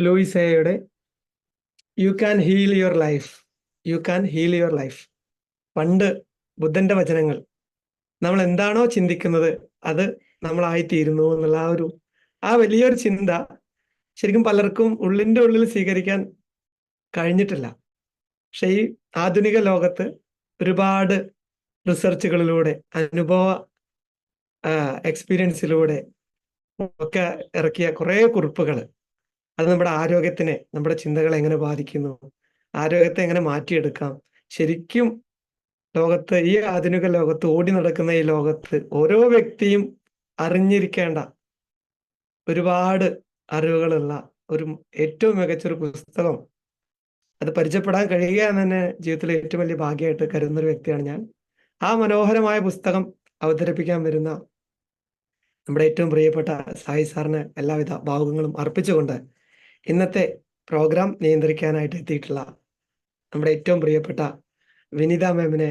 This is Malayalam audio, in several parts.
ലൂയിസയുടെ you can heal your life. You can heal your life. പണ്ട് ബുദ്ധന്റെ വചനങ്ങൾ, നമ്മൾ എന്താണോ ചിന്തിക്കുന്നത് അത് നമ്മളായിത്തീരുന്നു എന്നുള്ള ആ വലിയൊരു ചിന്ത ശരിക്കും പലർക്കും ഉള്ളിന്റെ ഉള്ളിൽ സ്വീകരിക്കാൻ കഴിഞ്ഞിട്ടില്ല. പക്ഷെ ഈ ആധുനിക ലോകത്ത് ഒരുപാട് റിസർച്ചുകളിലൂടെ, അനുഭവ എക്സ്പീരിയൻസിലൂടെ ഒക്കെ ഇറക്കിയ കുറെ കുറിപ്പുകൾ, അത് നമ്മുടെ ആരോഗ്യത്തിനെ, നമ്മുടെ ചിന്തകളെ എങ്ങനെ ബാധിക്കുന്നു, ആരോഗ്യത്തെ എങ്ങനെ മാറ്റിയെടുക്കാം. ശരിക്കും ഈ ആധുനിക ലോകത്ത്, ഓടി നടക്കുന്ന ഈ ലോകത്ത് ഓരോ വ്യക്തിയും അറിഞ്ഞിരിക്കേണ്ട ഒരുപാട് അറിവുകളുള്ള ഏറ്റവും മികച്ചൊരു പുസ്തകം, അത് പരിചയപ്പെടാൻ കഴിയുക എന്ന് തന്നെ ജീവിതത്തിലെ ഏറ്റവും വലിയ ഭാഗ്യമായിട്ട് കരുതുന്ന ഒരു വ്യക്തിയാണ് ഞാൻ. ആ മനോഹരമായ പുസ്തകം അവതരിപ്പിക്കാൻ വരുന്ന നമ്മുടെ ഏറ്റവും പ്രിയപ്പെട്ട സായി സാറിന് എല്ലാവിധ ഭാവുകങ്ങളും അർപ്പിച്ചുകൊണ്ട് ഇന്നത്തെ പ്രോഗ്രാം നിയന്ത്രിക്കാനായിട്ട് എത്തിയിട്ടുള്ള നമ്മുടെ ഏറ്റവും പ്രിയപ്പെട്ട വിനിത മാമിനെ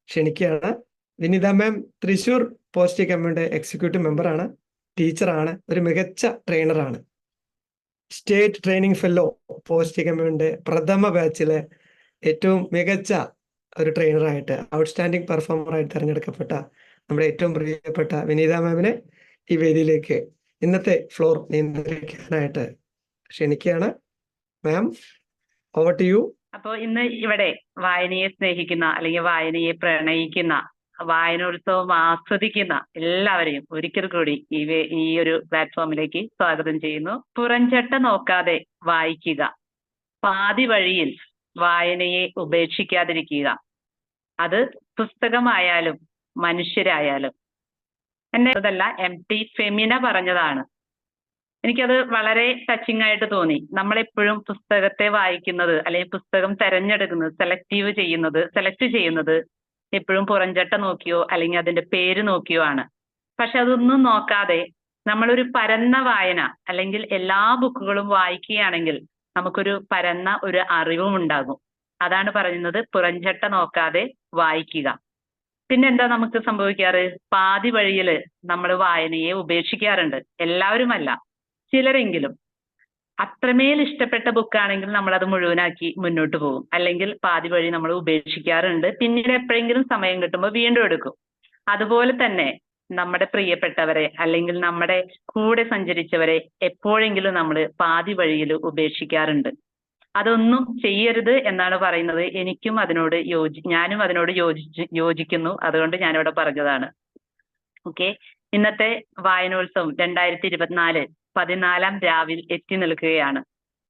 ക്ഷണിക്കുകയാണ്. വിനിത മാം തൃശൂർ പോസ്റ്റ് കമ്മ്യൂണിന്റെ എക്സിക്യൂട്ടീവ് മെമ്പറാണ്, ടീച്ചറാണ്, ഒരു മികച്ച ട്രെയിനറാണ്. സ്റ്റേറ്റ് ട്രെയിനിങ് ഫെല്ലോ പോസ്റ്റ് കമ്മ്യൂണിന്റെ പ്രഥമ ബാച്ചിലെ ഏറ്റവും മികച്ച ഒരു ട്രെയിനറായിട്ട്, ഔട്ട്സ്റ്റാൻഡിംഗ് പെർഫോമറായിട്ട് തിരഞ്ഞെടുക്കപ്പെട്ട നമ്മുടെ ഏറ്റവും പ്രിയപ്പെട്ട വിനീത മാമിനെ ഈ വേദിയിലേക്ക് ഇന്നത്തെ ഫ്ലോർ നിയന്ത്രിക്കാനായിട്ട് ക്ഷണിക്കുകയാണ്. മാം, ഓവർ ടു യു. അപ്പോൾ ഇന്ന് ഇവിടെ വായനയെ സ്നേഹിക്കുന്ന അല്ലെങ്കിൽ വായനയെ പ്രണയിക്കുന്ന, വായനോത്സവം ആസ്വദിക്കുന്ന എല്ലാവരെയും ഒരിക്കൽ കൂടി ഈ ഒരു പ്ലാറ്റ്ഫോമിലേക്ക് സ്വാഗതം ചെയ്യുന്നു. പുറംചട്ട നോക്കാതെ വായിക്കുക, പാതി വഴിയിൽ വായനയെ ഉപേക്ഷിക്കാതിരിക്കുക. അത് പുസ്തകമായാലും മനുഷ്യരായാലും. അതല്ല, MT ഫെമിന പറഞ്ഞതാണ്. എനിക്കത് വളരെ ടച്ചിങ് ആയിട്ട് തോന്നി. നമ്മളെപ്പോഴും പുസ്തകത്തെ വായിക്കുന്നത് അല്ലെങ്കിൽ പുസ്തകം തെരഞ്ഞെടുക്കുന്നത്, സെലക്ട് ചെയ്യുന്നത് എപ്പോഴും പുറംചട്ട നോക്കിയോ അല്ലെങ്കിൽ അതിന്റെ പേര് നോക്കിയോ ആണ്. പക്ഷെ അതൊന്നും നോക്കാതെ നമ്മളൊരു പരന്ന വായന അല്ലെങ്കിൽ എല്ലാ ബുക്കുകളും വായിക്കുകയാണെങ്കിൽ നമുക്കൊരു പരന്ന ഒരു അറിവും ഉണ്ടാകും. അതാണ് പറയുന്നത്, പുറംചട്ട നോക്കാതെ വായിക്കുക. പിന്നെന്താ നമുക്ക് സംഭവിക്കാറ്? പാതി വഴിയില് നമ്മൾ വായനയെ ഉപേക്ഷിക്കാറുണ്ട്. എല്ലാവരുമല്ല, ചിലരെങ്കിലും. അത്രമേൽ ഇഷ്ടപ്പെട്ട ബുക്കാണെങ്കിൽ നമ്മൾ അത് മുഴുവനാക്കി മുന്നോട്ട് പോകും, അല്ലെങ്കിൽ പാതി വഴി നമ്മൾ ഉപേക്ഷിക്കാറുണ്ട്. പിന്നീട് എപ്പോഴെങ്കിലും സമയം കിട്ടുമ്പോൾ വീണ്ടും എടുക്കും. അതുപോലെ തന്നെ നമ്മുടെ പ്രിയപ്പെട്ടവരെ അല്ലെങ്കിൽ നമ്മുടെ കൂടെ സഞ്ചരിച്ചവരെ എപ്പോഴെങ്കിലും നമ്മൾ പാതി വഴിയിൽ ഉപേക്ഷിക്കാറുണ്ട്. അതൊന്നും ചെയ്യരുത് എന്നാണ് പറയുന്നത്. ഞാനും അതിനോട് യോജിക്കുന്നു. അതുകൊണ്ട് ഞാനിവിടെ പറഞ്ഞതാണ്. ഓക്കെ, ഇന്നത്തെ വായനോത്സവം 2024 14ാം രാവിൽ എത്തി നിൽക്കുകയാണ്.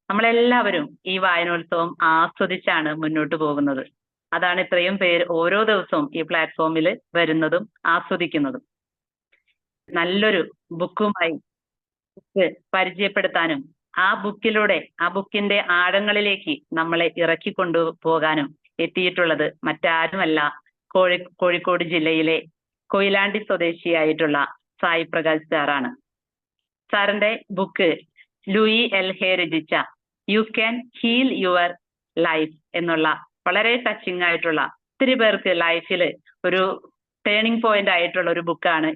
നമ്മളെല്ലാവരും ഈ വായനോത്സവം ആസ്വദിച്ചാണ് മുന്നോട്ട് പോകുന്നത്. അതാണ് ഇത്രയും പേര് ഓരോ ദിവസവും ഈ പ്ലാറ്റ്ഫോമിൽ വരുന്നതും ആസ്വദിക്കുന്നതും. നല്ലൊരു ബുക്കുമായി പരിചയപ്പെടുത്താനും ആ ബുക്കിന്റെ ആഴങ്ങളിലേക്ക് നമ്മളെ ഇറക്കിക്കൊണ്ടു പോകാനും എത്തിയിട്ടുള്ളത് മറ്റാരുമല്ല, കോഴിക്കോട് ജില്ലയിലെ കൊയിലാണ്ടി സ്വദേശിയായിട്ടുള്ള സായി പ്രകാശ് സാറാണ്. സാറിന്റെ ബുക്ക് ലൂയി എൽ ഹേ രചിച്ച you can heal your life എന്നുള്ള വളരെ ടച്ചിങ് ആയിട്ടുള്ള, ഒത്തിരി പേർക്ക് ലൈഫിൽ ഒരു ടേണിംഗ് പോയിന്റ് ആയിട്ടുള്ള ഒരു ബുക്കാണ്.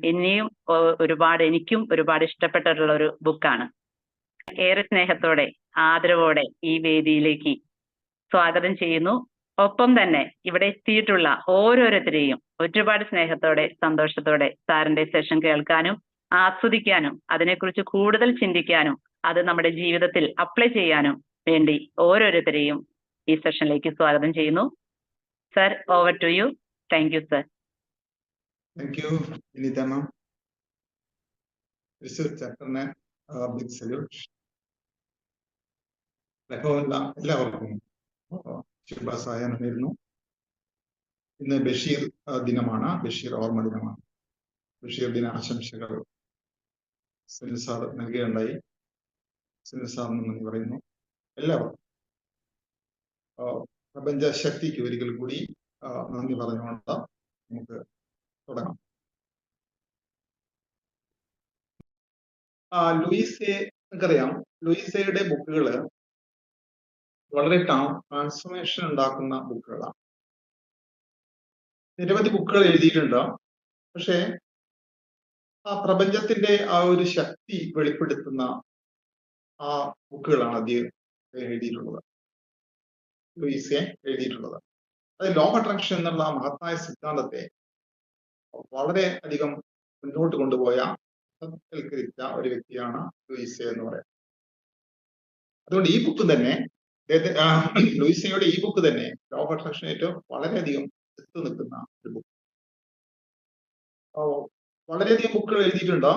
എനിക്കും ഒരുപാട് ഇഷ്ടപ്പെട്ടിട്ടുള്ള ഒരു ബുക്കാണ്. ഏറെ സ്നേഹത്തോടെ ആദരവോടെ ഈ വേദിയിലേക്ക് സ്വാഗതം ചെയ്യുന്നു. ഒപ്പം തന്നെ ഇവിടെ എത്തിയിട്ടുള്ള ഓരോരുത്തരെയും ഒരുപാട് സ്നേഹത്തോടെ സന്തോഷത്തോടെ സാറിന്റെ സെഷൻ കേൾക്കാനും ആസ്വദിക്കാനും അതിനെക്കുറിച്ച് കൂടുതൽ ചിന്തിക്കാനും അത് നമ്മുടെ ജീവിതത്തിൽ അപ്ലൈ ചെയ്യാനും വേണ്ടി ഓരോരുത്തരെയും ഈ സെഷനിലേക്ക് സ്വാഗതം ചെയ്യുന്നു. Sir, over to you. Thank you sir. Thank you Vineetha ma'am. Thrissur ചാപ്റ്ററിന് ബിഗ് സല്യൂട്ട്. എല്ലാവർക്കും ശുഭാസായാഹ്നം നേരുന്നു. ഇന്ന് ബഷീർ ദിനമാണ്, ബഷീർ ഓർമ്മ ദിനമാണ്. ബഷീർ ദിന ആശംസകൾ സുനിൽ സാർ നൽകുകയുണ്ടായി. സുനിൽ സാറിന് നന്ദി പറയുന്നു. എല്ലാവർക്കും പ്രപഞ്ച ശക്തിക്ക് ഒരിക്കൽ കൂടി നന്ദി പറഞ്ഞുകൊണ്ട് നമുക്ക് തുടങ്ങാം. നമുക്കറിയാം, ലൂയിസയുടെ ബുക്കുകള് വളരെ ട്രാൻസ്ഫോർമേഷൻ ഉണ്ടാക്കുന്ന ബുക്കുകളാണ്. നിരവധി ബുക്കുകൾ എഴുതിയിട്ടുണ്ട്. പക്ഷേ ആ പ്രപഞ്ചത്തിന്റെ ആ ഒരു ശക്തി വെളിപ്പെടുത്തുന്ന ആ ബുക്കുകളാണ് അദ്ദേഹം എഴുതിയിട്ടുള്ളത്, ലൂയിസെ എഴുതിയിട്ടുള്ളത്. അത് ലോ ഓഫ് അട്രാക്ഷൻ എന്നുള്ള മഹത്തായ സിദ്ധാന്തത്തെ വളരെ അധികം മുന്നോട്ട് കൊണ്ടുപോയ സത്വൽക്കരിച്ച ഒരു വ്യക്തിയാണ് ലൂയിസെ എന്ന് പറയുന്നത്. അതുകൊണ്ട് ഈ ബുക്ക് തന്നെ ലൂയിസയുടെ ഈ ബുക്ക് തന്നെ ലോ ഓഫ് അട്രാക്ഷനായിട്ട് വളരെയധികം എത്തു നിൽക്കുന്ന ഒരു ബുക്ക്. വളരെയധികം ബുക്കുകൾ എഴുതിയിട്ടുണ്ട്.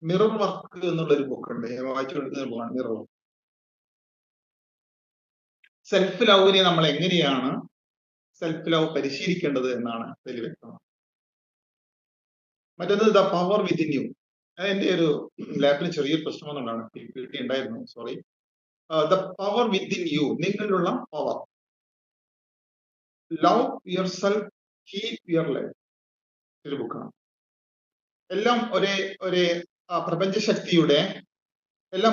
മിറർ വർക്ക് എന്നുള്ള ഒരു ബുക്ക് ഉണ്ട്, ഞാൻ വായിച്ചുകൊണ്ടിരിക്കുന്ന ബുക്കാണ് മിറർ വർക്ക്. സെൽഫ് ലവിനെ നമ്മൾ എങ്ങനെയാണ് സെൽഫ് ലവ് പരിശീലിക്കേണ്ടത് എന്നാണ് അതിൽ വ്യക്തമാണ്. മറ്റൊന്ന് ദ പവർ വിത്തിൻ യു. എന്റെ ഒരു ലാബിൽ ചെറിയൊരു പ്രശ്നം വന്നുകൊണ്ടാണ് ഉണ്ടായിരുന്നു, sorry. The power within you, നിങ്ങളിലുള്ള power. Love yourself, keep your life. ഒരു ബുക്കാണ്. എല്ലാം ഒരേ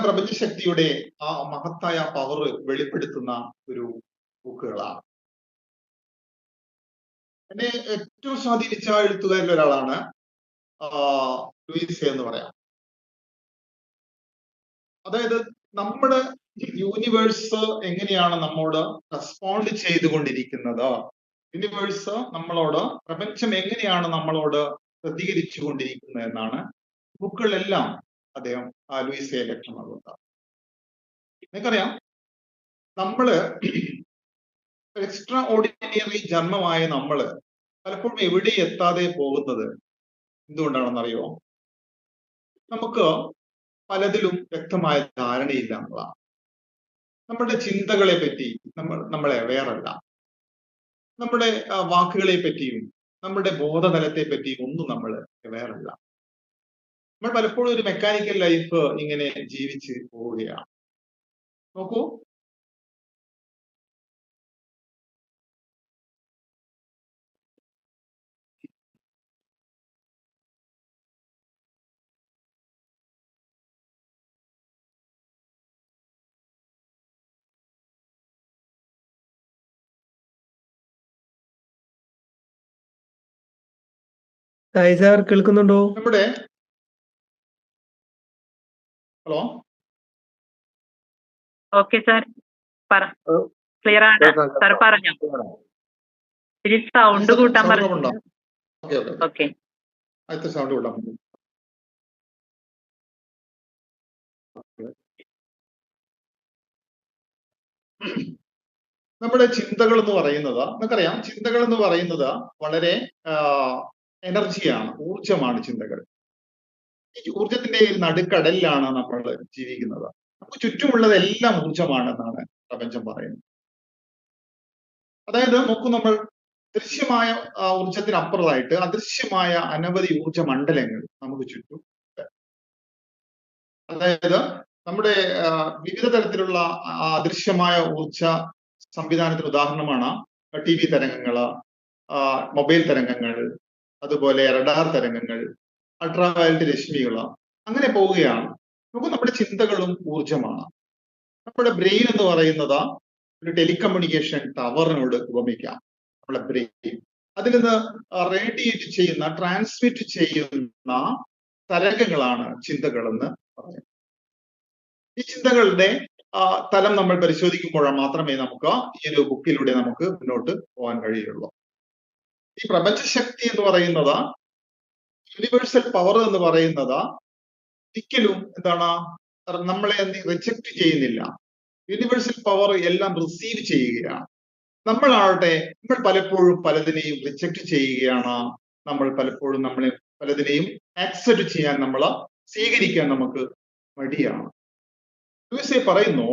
പ്രപഞ്ചശക്തിയുടെ ആ മഹത്തായ പവർ വെളിപ്പെടുത്തുന്ന ഒരു ബുക്കുകളാണ്. എന്നെ ഏറ്റവും സ്വാധീനിച്ച എഴുത്തുകാരിൽ ഒരാളാണ് ലൂയിസെ എന്ന് പറയാം. അതായത് നമ്മുടെ യൂണിവേഴ്സ് എങ്ങനെയാണ് നമ്മോട് റെസ്പോണ്ട് ചെയ്തുകൊണ്ടിരിക്കുന്നത്, യൂണിവേഴ്സ് നമ്മളോട്, പ്രപഞ്ചം എങ്ങനെയാണ് നമ്മളോട് പ്രതികരിച്ചു കൊണ്ടിരിക്കുന്നത് എന്നാണ് ബുക്കുകളെല്ലാം അദ്ദേഹം ലൂയിസെ വ്യക്തമാകുന്നത്. നിങ്ങൾക്കറിയാം, നമ്മള് എക്സ്ട്രാ ഓർഡിനറി ജന്മമായ നമ്മള് പലപ്പോഴും എവിടെ എത്താതെ പോകുന്നത് എന്തുകൊണ്ടാണെന്നറിയോ? നമുക്ക് പലതിലും വ്യക്തമായ ധാരണയില്ല എന്നുള്ളതാണ്. നമ്മുടെ ചിന്തകളെ പറ്റി നമ്മളെ അവെയറല്ല. നമ്മുടെ വാക്കുകളെ പറ്റിയും നമ്മുടെ ബോധതലത്തെ പറ്റിയും ഒന്നും നമ്മൾ അവെയറല്ല. നമ്മൾ പലപ്പോഴും ഒരു മെക്കാനിക്കൽ ലൈഫ് ഇങ്ങനെ ജീവിച്ച് പോവുകയാണ്. നോക്കൂ, സാർ കേൾക്കുന്നുണ്ടോ? നമ്മുടെ ഹലോ, ഓക്കെ സാർ, ക്ലിയർ ആണ് സാർ, പറഞ്ഞോ. സൗണ്ട് കൂട്ടാൻ പറഞ്ഞു. ഓക്കെ, സൗണ്ട് കൂട്ടാൻ. നമ്മുടെ ചിന്തകൾ എന്ന് പറയുന്നത്, നമുക്കറിയാം, ചിന്തകൾ എന്ന് പറയുന്നത് വളരെ എനർജിയാണ്, ഊർജമാണ് ചിന്തകൾ. ഈ ഊർജത്തിന്റെ നടുക്കടലിലാണ് നമ്മൾ ജീവിക്കുന്നത്. നമുക്ക് ചുറ്റുമുള്ളതെല്ലാം ഊർജമാണെന്നാണ് പ്രപഞ്ചം പറയുന്നത്. അതായത് നോക്കൂ, നമ്മൾ ദൃശ്യമായ ഊർജത്തിനപ്പുറമായിട്ട് അദൃശ്യമായ അനവധി ഊർജ മണ്ഡലങ്ങൾ നമുക്ക് ചുറ്റും. അതായത് നമ്മുടെ വിവിധ തരത്തിലുള്ള അദൃശ്യമായ ഊർജ സംവിധാനത്തിന് ഉദാഹരണമാണ് TV തരംഗങ്ങള്, മൊബൈൽ തരംഗങ്ങൾ, അതുപോലെ റഡാർ തരംഗങ്ങൾ, അൾട്രാവയലറ്റ് രശ്മികള്, അങ്ങനെ പോവുകയാണ്. നമുക്ക് നമ്മുടെ ചിന്തകളും ഊർജമാണ്. നമ്മുടെ ബ്രെയിൻ എന്ന് പറയുന്നത് ഒരു ടെലികമ്മ്യൂണിക്കേഷൻ ടവറിനോട് ഉപമിക്കാം. നമ്മുടെ ബ്രെയിൻ അതിൽ നിന്ന് റേഡിയേറ്റ് ചെയ്യുന്ന, ട്രാൻസ്മിറ്റ് ചെയ്യുന്ന തരംഗങ്ങളാണ് ചിന്തകളെന്ന് പറയുന്നത്. ഈ ചിന്തകളുടെ തലം നമ്മൾ പരിശോധിക്കുമ്പോൾ മാത്രമേ നമുക്ക് ഈ ഒരു ബുക്കിലൂടെ നമുക്ക് മുന്നോട്ട് പോകാൻ കഴിയുള്ളൂ. ഈ പ്രപഞ്ചശക്തി എന്ന് പറയുന്നത്, യൂണിവേഴ്സൽ പവർ എന്ന് പറയുന്നത് ഒരിക്കലും എന്താണ്, നമ്മളെ റിജക്ട് ചെയ്യുന്നില്ല. യൂണിവേഴ്സൽ പവർ എല്ലാം റിസീവ് ചെയ്യുകയാണ്. നമ്മൾ പലപ്പോഴും പലതിനെയും റിജക്ട് ചെയ്യുകയാണ്. നമ്മൾ പലപ്പോഴും പലതിനെയും ആക്സെപ്റ്റ് ചെയ്യാൻ, സ്വീകരിക്കാൻ നമുക്ക് മടിയാണ്. ലൂയിസെ പറയുന്നു,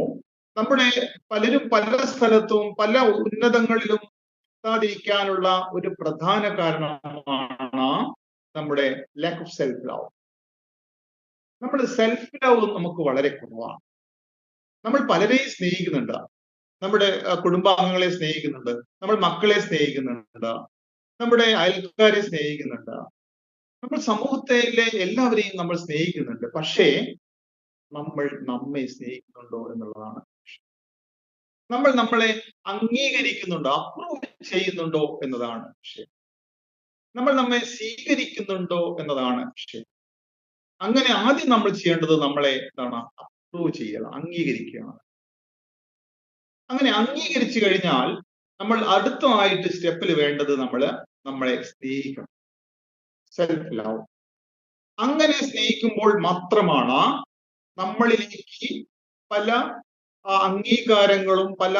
നമ്മുടെ പലരും പല സ്ഥലത്തും പല ഉന്നതങ്ങളിലും എത്താതിരിക്കാനുള്ള ഒരു പ്രധാന കാരണമാണ് നമ്മുടെ ലാക്ക് ഓഫ് സെൽഫ് ലവ്. നമ്മുടെ സെൽഫ് ലവ് നമുക്ക് വളരെ കുറവാണ്. നമ്മൾ പലരെയും സ്നേഹിക്കുന്നുണ്ട്, നമ്മുടെ കുടുംബാംഗങ്ങളെ സ്നേഹിക്കുന്നുണ്ട്, നമ്മൾ മക്കളെ സ്നേഹിക്കുന്നുണ്ട്, നമ്മുടെ അയൽക്കാരെ സ്നേഹിക്കുന്നുണ്ട്, നമ്മൾ സമൂഹത്തിലെ എല്ലാവരെയും നമ്മൾ സ്നേഹിക്കുന്നുണ്ട്. പക്ഷേ നമ്മൾ നമ്മെ സ്നേഹിക്കുന്നുണ്ടോ എന്നുള്ളതാണ്. നമ്മൾ നമ്മളെ അംഗീകരിക്കുന്നുണ്ടോ, അപ്രൂവ് ചെയ്യുന്നുണ്ടോ എന്നതാണ് വിഷയം. നമ്മൾ നമ്മെ സ്വീകരിക്കുന്നുണ്ടോ എന്നതാണ് വിഷയം. അങ്ങനെ ആദ്യം നമ്മൾ ചെയ്യേണ്ടത് നമ്മളെ പ്രൂവ് ചെയ്യുക, അംഗീകരിക്കുകയാണ്. അങ്ങനെ അംഗീകരിച്ചു കഴിഞ്ഞാൽ നമ്മൾ അടുത്തമായിട്ട് സ്റ്റെപ്പിൽ വേണ്ടത് നമ്മളെ സ്നേഹിക്കണം, സെൽഫ് ലവ്. അങ്ങനെ സ്നേഹിക്കുമ്പോൾ മാത്രമാണ് നമ്മളിലേക്ക് പല അംഗീകാരങ്ങളും പല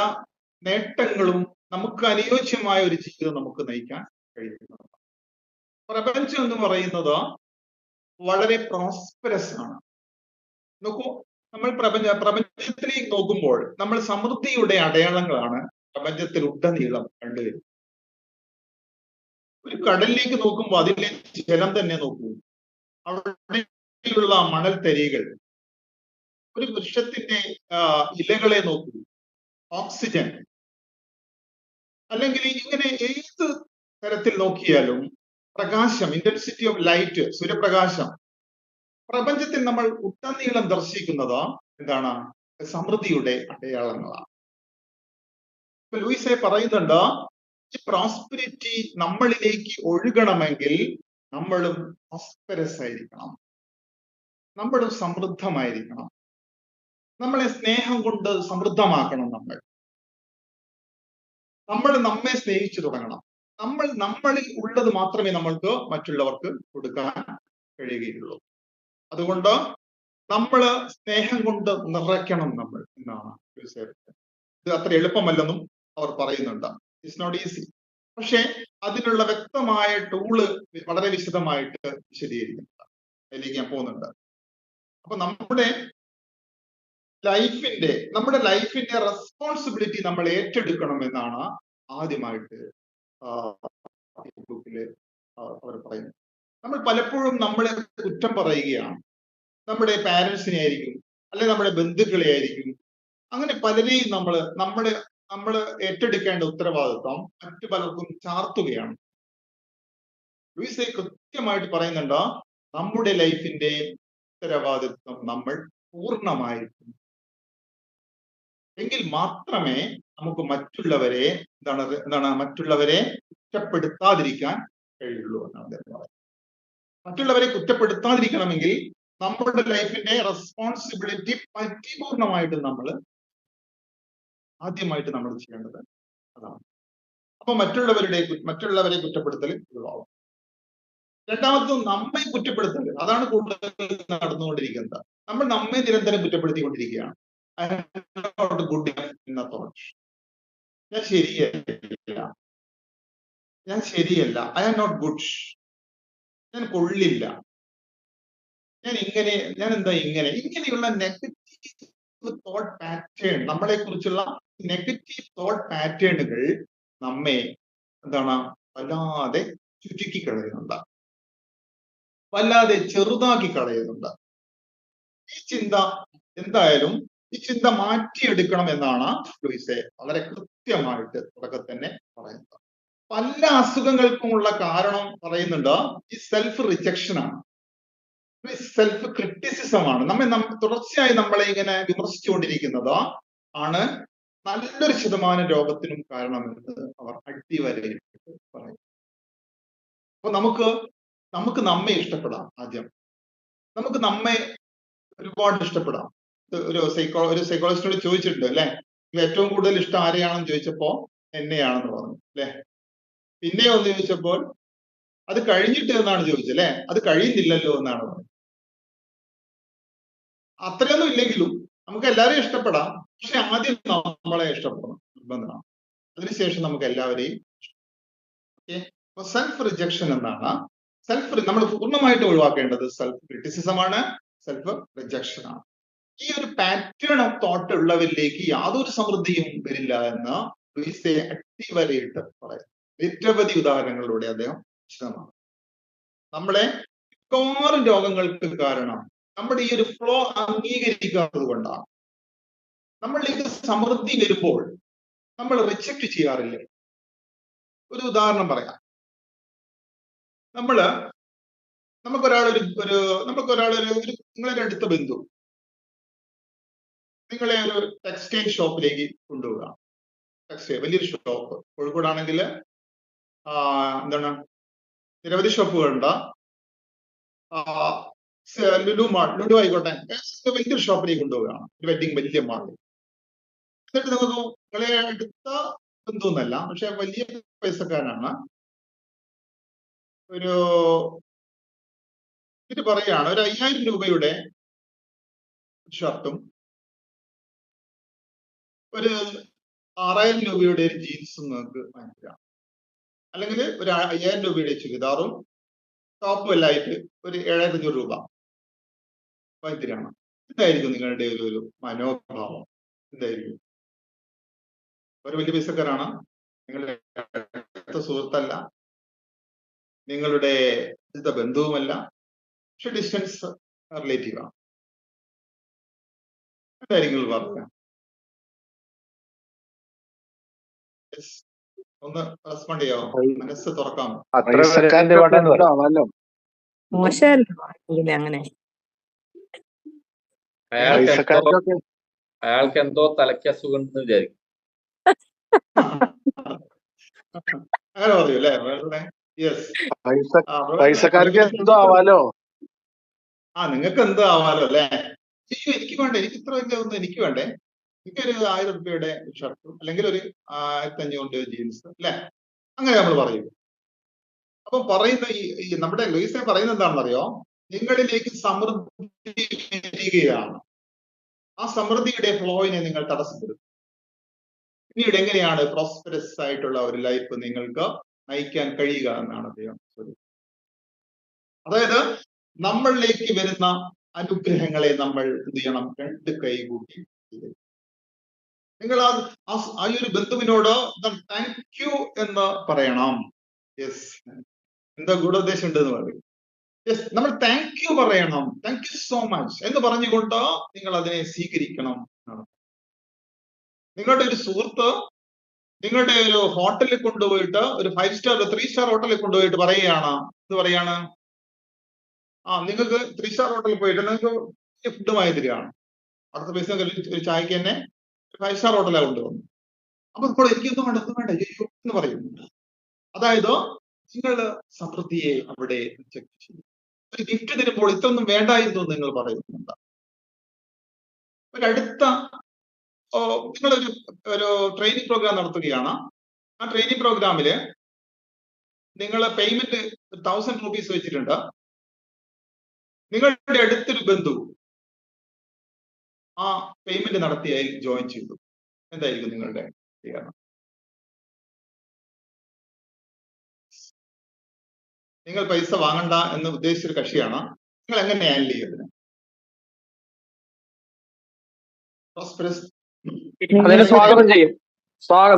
നേട്ടങ്ങളും നമുക്ക് അനുയോജ്യമായ ഒരു ജീവിതം നമുക്ക് നയിക്കാൻ കഴിയുന്നത്. പ്രപഞ്ചം എന്ന് പറയുന്നത് വളരെ പ്രോസ്പെറസ് ആണ്. നോക്കൂ, നമ്മൾ പ്രപഞ്ചത്തിലേക്ക് നോക്കുമ്പോൾ നമ്മൾ സമൃദ്ധിയുടെ അടയാളങ്ങളാണ് പ്രപഞ്ചത്തിൽ ഉടനീളം കണ്ടുവരുന്നത്. ഒരു കടലിലേക്ക് നോക്കുമ്പോൾ അതിലെ ജലം തന്നെ നോക്കൂ, അവിടെയുള്ള മണൽത്തരികൾ, ഒരു വൃക്ഷത്തിന്റെ ഇലകളെ നോക്കൂ, ഓക്സിജൻ, അല്ലെങ്കിൽ ഇങ്ങനെ ഏത് തരത്തിൽ നോക്കിയാലും പ്രകാശം, ഇന്റൻസിറ്റി ഓഫ് ലൈറ്റ്, സൂര്യപ്രകാശം, പ്രപഞ്ചത്തിൽ നമ്മൾ ഉടനീളം ദർശിക്കുന്നത് എന്താണ്? സമൃദ്ധിയുടെ അടയാളങ്ങളാണ്. ഇപ്പൊ ലൂയിസെ പറയുന്നുണ്ട്, ഈ പ്രോസ്പെരിറ്റി നമ്മളിലേക്ക് ഒഴുകണമെങ്കിൽ നമ്മളും പ്രോസ്പെറസ് ആയിരിക്കണം, നമ്മളും സമൃദ്ധമായിരിക്കണം, നമ്മളെ സ്നേഹം കൊണ്ട് സമൃദ്ധമാക്കണം. നമ്മൾ നമ്മെ സ്നേഹിച്ചു തുടങ്ങണം. നമ്മളിൽ ഉള്ളത് മാത്രമേ നമ്മൾക്ക് മറ്റുള്ളവർക്ക് കൊടുക്കാൻ കഴിയുകയുള്ളൂ. അതുകൊണ്ട് നമ്മൾ സ്നേഹം കൊണ്ട് നിറയ്ക്കണം നമ്മൾ എന്നാണ്. ഇത് അത്ര എളുപ്പമല്ലെന്നും അവർ പറയുന്നുണ്ട്. It's not easy. പക്ഷെ അതിനുള്ള വ്യക്തമായ ടൂള് വളരെ വിശദമായിട്ട് വിശദീകരിക്കുന്നുണ്ട്. അതിലേക്ക് ഞാൻ പോകുന്നുണ്ട്. അപ്പൊ നമ്മുടെ ലൈഫിന്റെ റെസ്പോൺസിബിലിറ്റി നമ്മൾ ഏറ്റെടുക്കണം എന്നാണ് ആദ്യമായിട്ട് ബുക്കില് അവർ പറയുന്നത്. നമ്മൾ പലപ്പോഴും നമ്മളെ കുറ്റം പറയുകയാണ്. നമ്മുടെ പാരന്റ്സിനെ ആയിരിക്കും, അല്ലെ നമ്മുടെ ബന്ധുക്കളെ ആയിരിക്കും, അങ്ങനെ പലരെയും നമ്മൾ ഏറ്റെടുക്കേണ്ട ഉത്തരവാദിത്വം മറ്റു പലർക്കും ചാർത്തുകയാണ്. ലൂയിസെ കൃത്യമായിട്ട് പറയുന്നുണ്ട്, നമ്മുടെ ലൈഫിന്റെ ഉത്തരവാദിത്വം നമ്മൾ പൂർണ്ണമായിട്ടും എങ്കിൽ മാത്രമേ നമുക്ക് മറ്റുള്ളവരെ മറ്റുള്ളവരെ കുറ്റപ്പെടുത്താതിരിക്കാൻ കഴിയുള്ളൂ എന്നാണ് അദ്ദേഹം പറയുന്നത്. മറ്റുള്ളവരെ കുറ്റപ്പെടുത്താതിരിക്കണമെങ്കിൽ നമ്മുടെ ലൈഫിന്റെ റെസ്പോൺസിബിലിറ്റി പരിപൂർണമായിട്ടും ആദ്യമായിട്ട് നമ്മൾ ചെയ്യേണ്ടത് അതാണ്. അപ്പൊ മറ്റുള്ളവരെ കുറ്റപ്പെടുത്തൽ ഒഴിവാകും. രണ്ടാമതും നമ്മെ കുറ്റപ്പെടുത്തൽ, അതാണ് കൂടുതൽ നടന്നുകൊണ്ടിരിക്കുന്നത്. നമ്മൾ നമ്മെ നിരന്തരം കുറ്റപ്പെടുത്തിക്കൊണ്ടിരിക്കുകയാണ്. ഗുഡ് എന്ന തോട്ട്, ഞാൻ ശരിയല്ല, ഐ ആം നോട്ട് ഗുഡ്, ഞാൻ കൊള്ളില്ല, ഞാൻ എന്താ ഇങ്ങനെയുള്ള നെഗറ്റീവ് തോട്ട് പാറ്റേൺ, നമ്മളെ കുറിച്ചുള്ള നെഗറ്റീവ് തോട്ട് പാറ്റേണുകൾ നമ്മെ വല്ലാതെ ചുരുക്കി കളയുന്നുണ്ട്, വല്ലാതെ ചെറുതാക്കി കളയുന്നുണ്ട്. ഈ ചിന്ത മാറ്റിയെടുക്കണം എന്നാണ് ലൂയിസെ വളരെ കൃത്യമായിട്ട് തുടക്കത്തിൽ തന്നെ പറയുന്നത്. പല അസുഖങ്ങൾക്കുമുള്ള കാരണം പറയുന്നുണ്ട് ഈ സെൽഫ് റിജക്ഷൻ ആണ്, സെൽഫ് ക്രിറ്റിസിസം ആണ്. തുടർച്ചയായി നമ്മളെ ഇങ്ങനെ വിമർശിച്ചുകൊണ്ടിരിക്കുന്നത് ആണ് നല്ലൊരു ശതമാനം രോഗത്തിനും കാരണമെന്ന് അവർ അടിവരയിട്ട് പറയും. അപ്പൊ നമുക്ക് നമ്മെ ഇഷ്ടപ്പെടാം. ആദ്യം നമുക്ക് നമ്മെ ഒരുപാട് ഇഷ്ടപ്പെടാം. ഒരു സൈക്കോളജിസ്റ്റോട് ചോദിച്ചിട്ടുണ്ട് അല്ലെ, ഏറ്റവും കൂടുതൽ ഇഷ്ടം ആരെയാണെന്ന് ചോദിച്ചപ്പോ എന്നെയാണെന്ന് പറഞ്ഞു അല്ലെ. പിന്നെ ഒന്ന് ചോദിച്ചപ്പോൾ അത് കഴിഞ്ഞിട്ട് എന്നാണ് ചോദിച്ചത് അല്ലെ, അത് കഴിയുന്നില്ലല്ലോ എന്നാണ് പറഞ്ഞത്. അത്രയൊന്നും ഇല്ലെങ്കിലും നമുക്ക് എല്ലാവരെയും ഇഷ്ടപ്പെടാം, പക്ഷെ ആദ്യം നമ്മളെ ഇഷ്ടപ്പെടണം, നിർബന്ധമാണ്. അതിനുശേഷം നമുക്ക് എല്ലാവരെയും സെൽഫ് റിജക്ഷൻ എന്നാണ്. നമ്മൾ പൂർണ്ണമായിട്ട് ഒഴിവാക്കേണ്ടത് സെൽഫ് ക്രിറ്റിസിസം ആണ്, സെൽഫ് റിജക്ഷൻ ആണ്. ഈ ഒരു പാറ്റേൺ ഓഫ് തോട്ട് ഉള്ളവരിലേക്ക് യാതൊരു സമൃദ്ധിയും വരില്ല എന്ന് ലൂയിസെ അടിവരയിട്ട് പറയും. നിരവധി ഉദാഹരണങ്ങളിലൂടെ അദ്ദേഹം വിശദമാണ്. നമ്മളെ മിക്കവാറും രോഗങ്ങൾക്ക് കാരണം നമ്മുടെ ഈ ഒരു ഫ്ലോ അംഗീകരിക്കാത്തത് കൊണ്ടാണ്. നമ്മളിലേക്ക് സമൃദ്ധി വരുമ്പോൾ നമ്മൾ റിജക്ട് ചെയ്യാറില്ലേ? ഒരു ഉദാഹരണം പറയാം. നിങ്ങളൊരു അടുത്ത ബന്ധു നിങ്ങളെ ഒരു ടെക്സ്റ്റൈൽ ഷോപ്പിലേക്ക് കൊണ്ടുപോവുക. വലിയൊരു ഷോപ്പ്, കോഴിക്കോടാണെങ്കിൽ നിരവധി ഷോപ്പുകളുണ്ട്. ലുലു മാൾ, ലുലു ആയിക്കോട്ടെ, വലിയൊരു ഷോപ്പിലേക്ക് കൊണ്ടുപോവുകയാണ്, ഒരു വെഡിങ് വലിയ മാളിൽ. എന്നിട്ട് നിങ്ങൾക്ക് നിങ്ങളെ അടുത്ത ബന്ധുവൊന്നല്ല, പക്ഷെ വലിയ പൈസക്കാരനാണ്. ഒരു ഇത് പറയുകയാണ്, ഒരു 5000 രൂപയുടെ ഷർട്ടും ഒരു 6000 രൂപയുടെ ഒരു ജീൻസും നിങ്ങൾക്ക് വാങ്ങിക്കാം. അല്ലെങ്കിൽ ഒരു 5000 രൂപയുടെ ചുരിദാറും ടോപ്പും എല്ലാം ആയിട്ട് ഒരു 7500 രൂപ വാങ്ങിത്തരാണ്. എന്തായിരിക്കും നിങ്ങളുടെ ഒരു മനോഭാവം? എന്തായിരിക്കും? ഒരു വലിയ പൈസക്കാരാണ്, നിങ്ങളുടെ അടുത്ത സുഹൃത്തല്ല, നിങ്ങളുടെ അടുത്ത ബന്ധുവുമല്ല, പക്ഷെ ഡിസ്റ്റൻസ് റിലേറ്റീവ് ആണ്. എന്തായിരിക്കും നിങ്ങൾ പറയുക? ഒന്ന് റെസ്പോണ്ട് ചെയ്യാമോ? മനസ്സ് തുറക്കാമോ? മോശമല്ലേ അങ്ങനെ? അയാൾക്ക് എന്തോ തലയ്ക്ക് അസുഖം ഉണ്ടെന്ന് വിചാരിക്കും. അങ്ങനെ പറയൂ അല്ലേ? യെസ്, പൈസക്കാർക്ക് എന്തോ ആവാലോ. നിങ്ങൾക്ക് എന്തോ ആവാലോ അല്ലേ? എനിക്ക് വേണ്ട, എനിക്ക് ഇത്ര വലിയ ഒന്നും എനിക്ക് വേണ്ടേ, എനിക്കൊരു 1000 രൂപയുടെ ഷർട്ടും അല്ലെങ്കിൽ ഒരു 1500 ജീൻസ് അല്ലെ, അങ്ങനെ നമ്മൾ പറയും. അപ്പൊ പറയുന്ന ഈ നമ്മുടെ ലൂയിസെ പറയുന്നത് എന്താണെന്നറിയോ? നിങ്ങളിലേക്ക് സമൃദ്ധി വരികയാണ്, ആ സമൃദ്ധിയുടെ ഫ്ലോയിനെ നിങ്ങൾ തടസ്സപ്പെടുത്തും. പിന്നീട് എങ്ങനെയാണ് പ്രോസ്പെറസ് ആയിട്ടുള്ള ഒരു ലൈഫ് നിങ്ങൾക്ക് നയിക്കാൻ കഴിയുക എന്നാണ് അദ്ദേഹം ചോദിക്കുന്നത്. അതായത് നമ്മളിലേക്ക് വരുന്ന അനുഗ്രഹങ്ങളെ നമ്മൾ എന്ത് ചെയ്യണം? 2 കൈകൂട്ടി നിങ്ങൾ ആ ഒരു ബന്ധുവിനോട് താങ്ക് യു എന്ന് പറയണം. യെസ്, എന്താ ഗൂഢോദ്ദേശം ഉണ്ട് എന്ന് പറയും. യെസ്, നമ്മൾ താങ്ക് യു പറയണം, താങ്ക് യു സോ മച്ച് എന്ന് പറഞ്ഞുകൊണ്ട് നിങ്ങൾ അതിനെ സ്വീകരിക്കണം. നിങ്ങളുടെ ഒരു സുഹൃത്ത് നിങ്ങളുടെ ഒരു ഹോട്ടലിൽ കൊണ്ടുപോയിട്ട്, ഒരു 5 സ്റ്റാർ 3 സ്റ്റാർ ഹോട്ടലിൽ കൊണ്ടുപോയിട്ട് പറയുകയാണ്, ഇത് പറയാണ്, നിങ്ങൾക്ക് 3 സ്റ്റാർ ഹോട്ടലിൽ പോയിട്ട് നിങ്ങൾക്ക് ഫുഡ് വാങ്ങി തരികയാണ്, അടുത്ത പൈസ ഒരു ചായക്ക് തന്നെ 5 സ്റ്റാർ ഹോട്ടലാണ് കൊണ്ടുവന്നു. അപ്പൊ ഇപ്പോൾ എനിക്കൊന്നും വേണ്ട, ഒന്നും വേണ്ട എന്ന് പറയുന്നു. അതായത് നിങ്ങൾ സമൃദ്ധിയെ അവിടെ ചെക്ക് ചെയ്യും. ഒരു ഗിഫ്റ്റ് തരുമ്പോൾ ഇത്രയൊന്നും വേണ്ടായിരുന്നു നിങ്ങൾ പറയുന്നുണ്ട്. ഒരടുത്ത നിങ്ങളൊരു ട്രെയിനിങ് പ്രോഗ്രാം നടത്തുകയാണ്. ആ ട്രെയിനിങ് പ്രോഗ്രാമില് നിങ്ങൾ പേയ്മെന്റ് 1000 രൂപീസ് വെച്ചിട്ടുണ്ട്. നിങ്ങളുടെ അടുത്തൊരു ബന്ധു ആ പേയ്മെന്റ് നടത്തിയായി ജോയിൻ ചെയ്തു. എന്തായിരിക്കും നിങ്ങളുടെ പ്രതികരണം? നിങ്ങൾ പൈസ വാങ്ങണ്ട എന്ന് ഉദ്ദേശിച്ചൊരു കക്ഷിയാണ്, നിങ്ങൾ എങ്ങനെ ഹാൻഡിൽ ചെയ്യുന്നത്? അതിനെ സ്വാഗതം ചെയ്യും,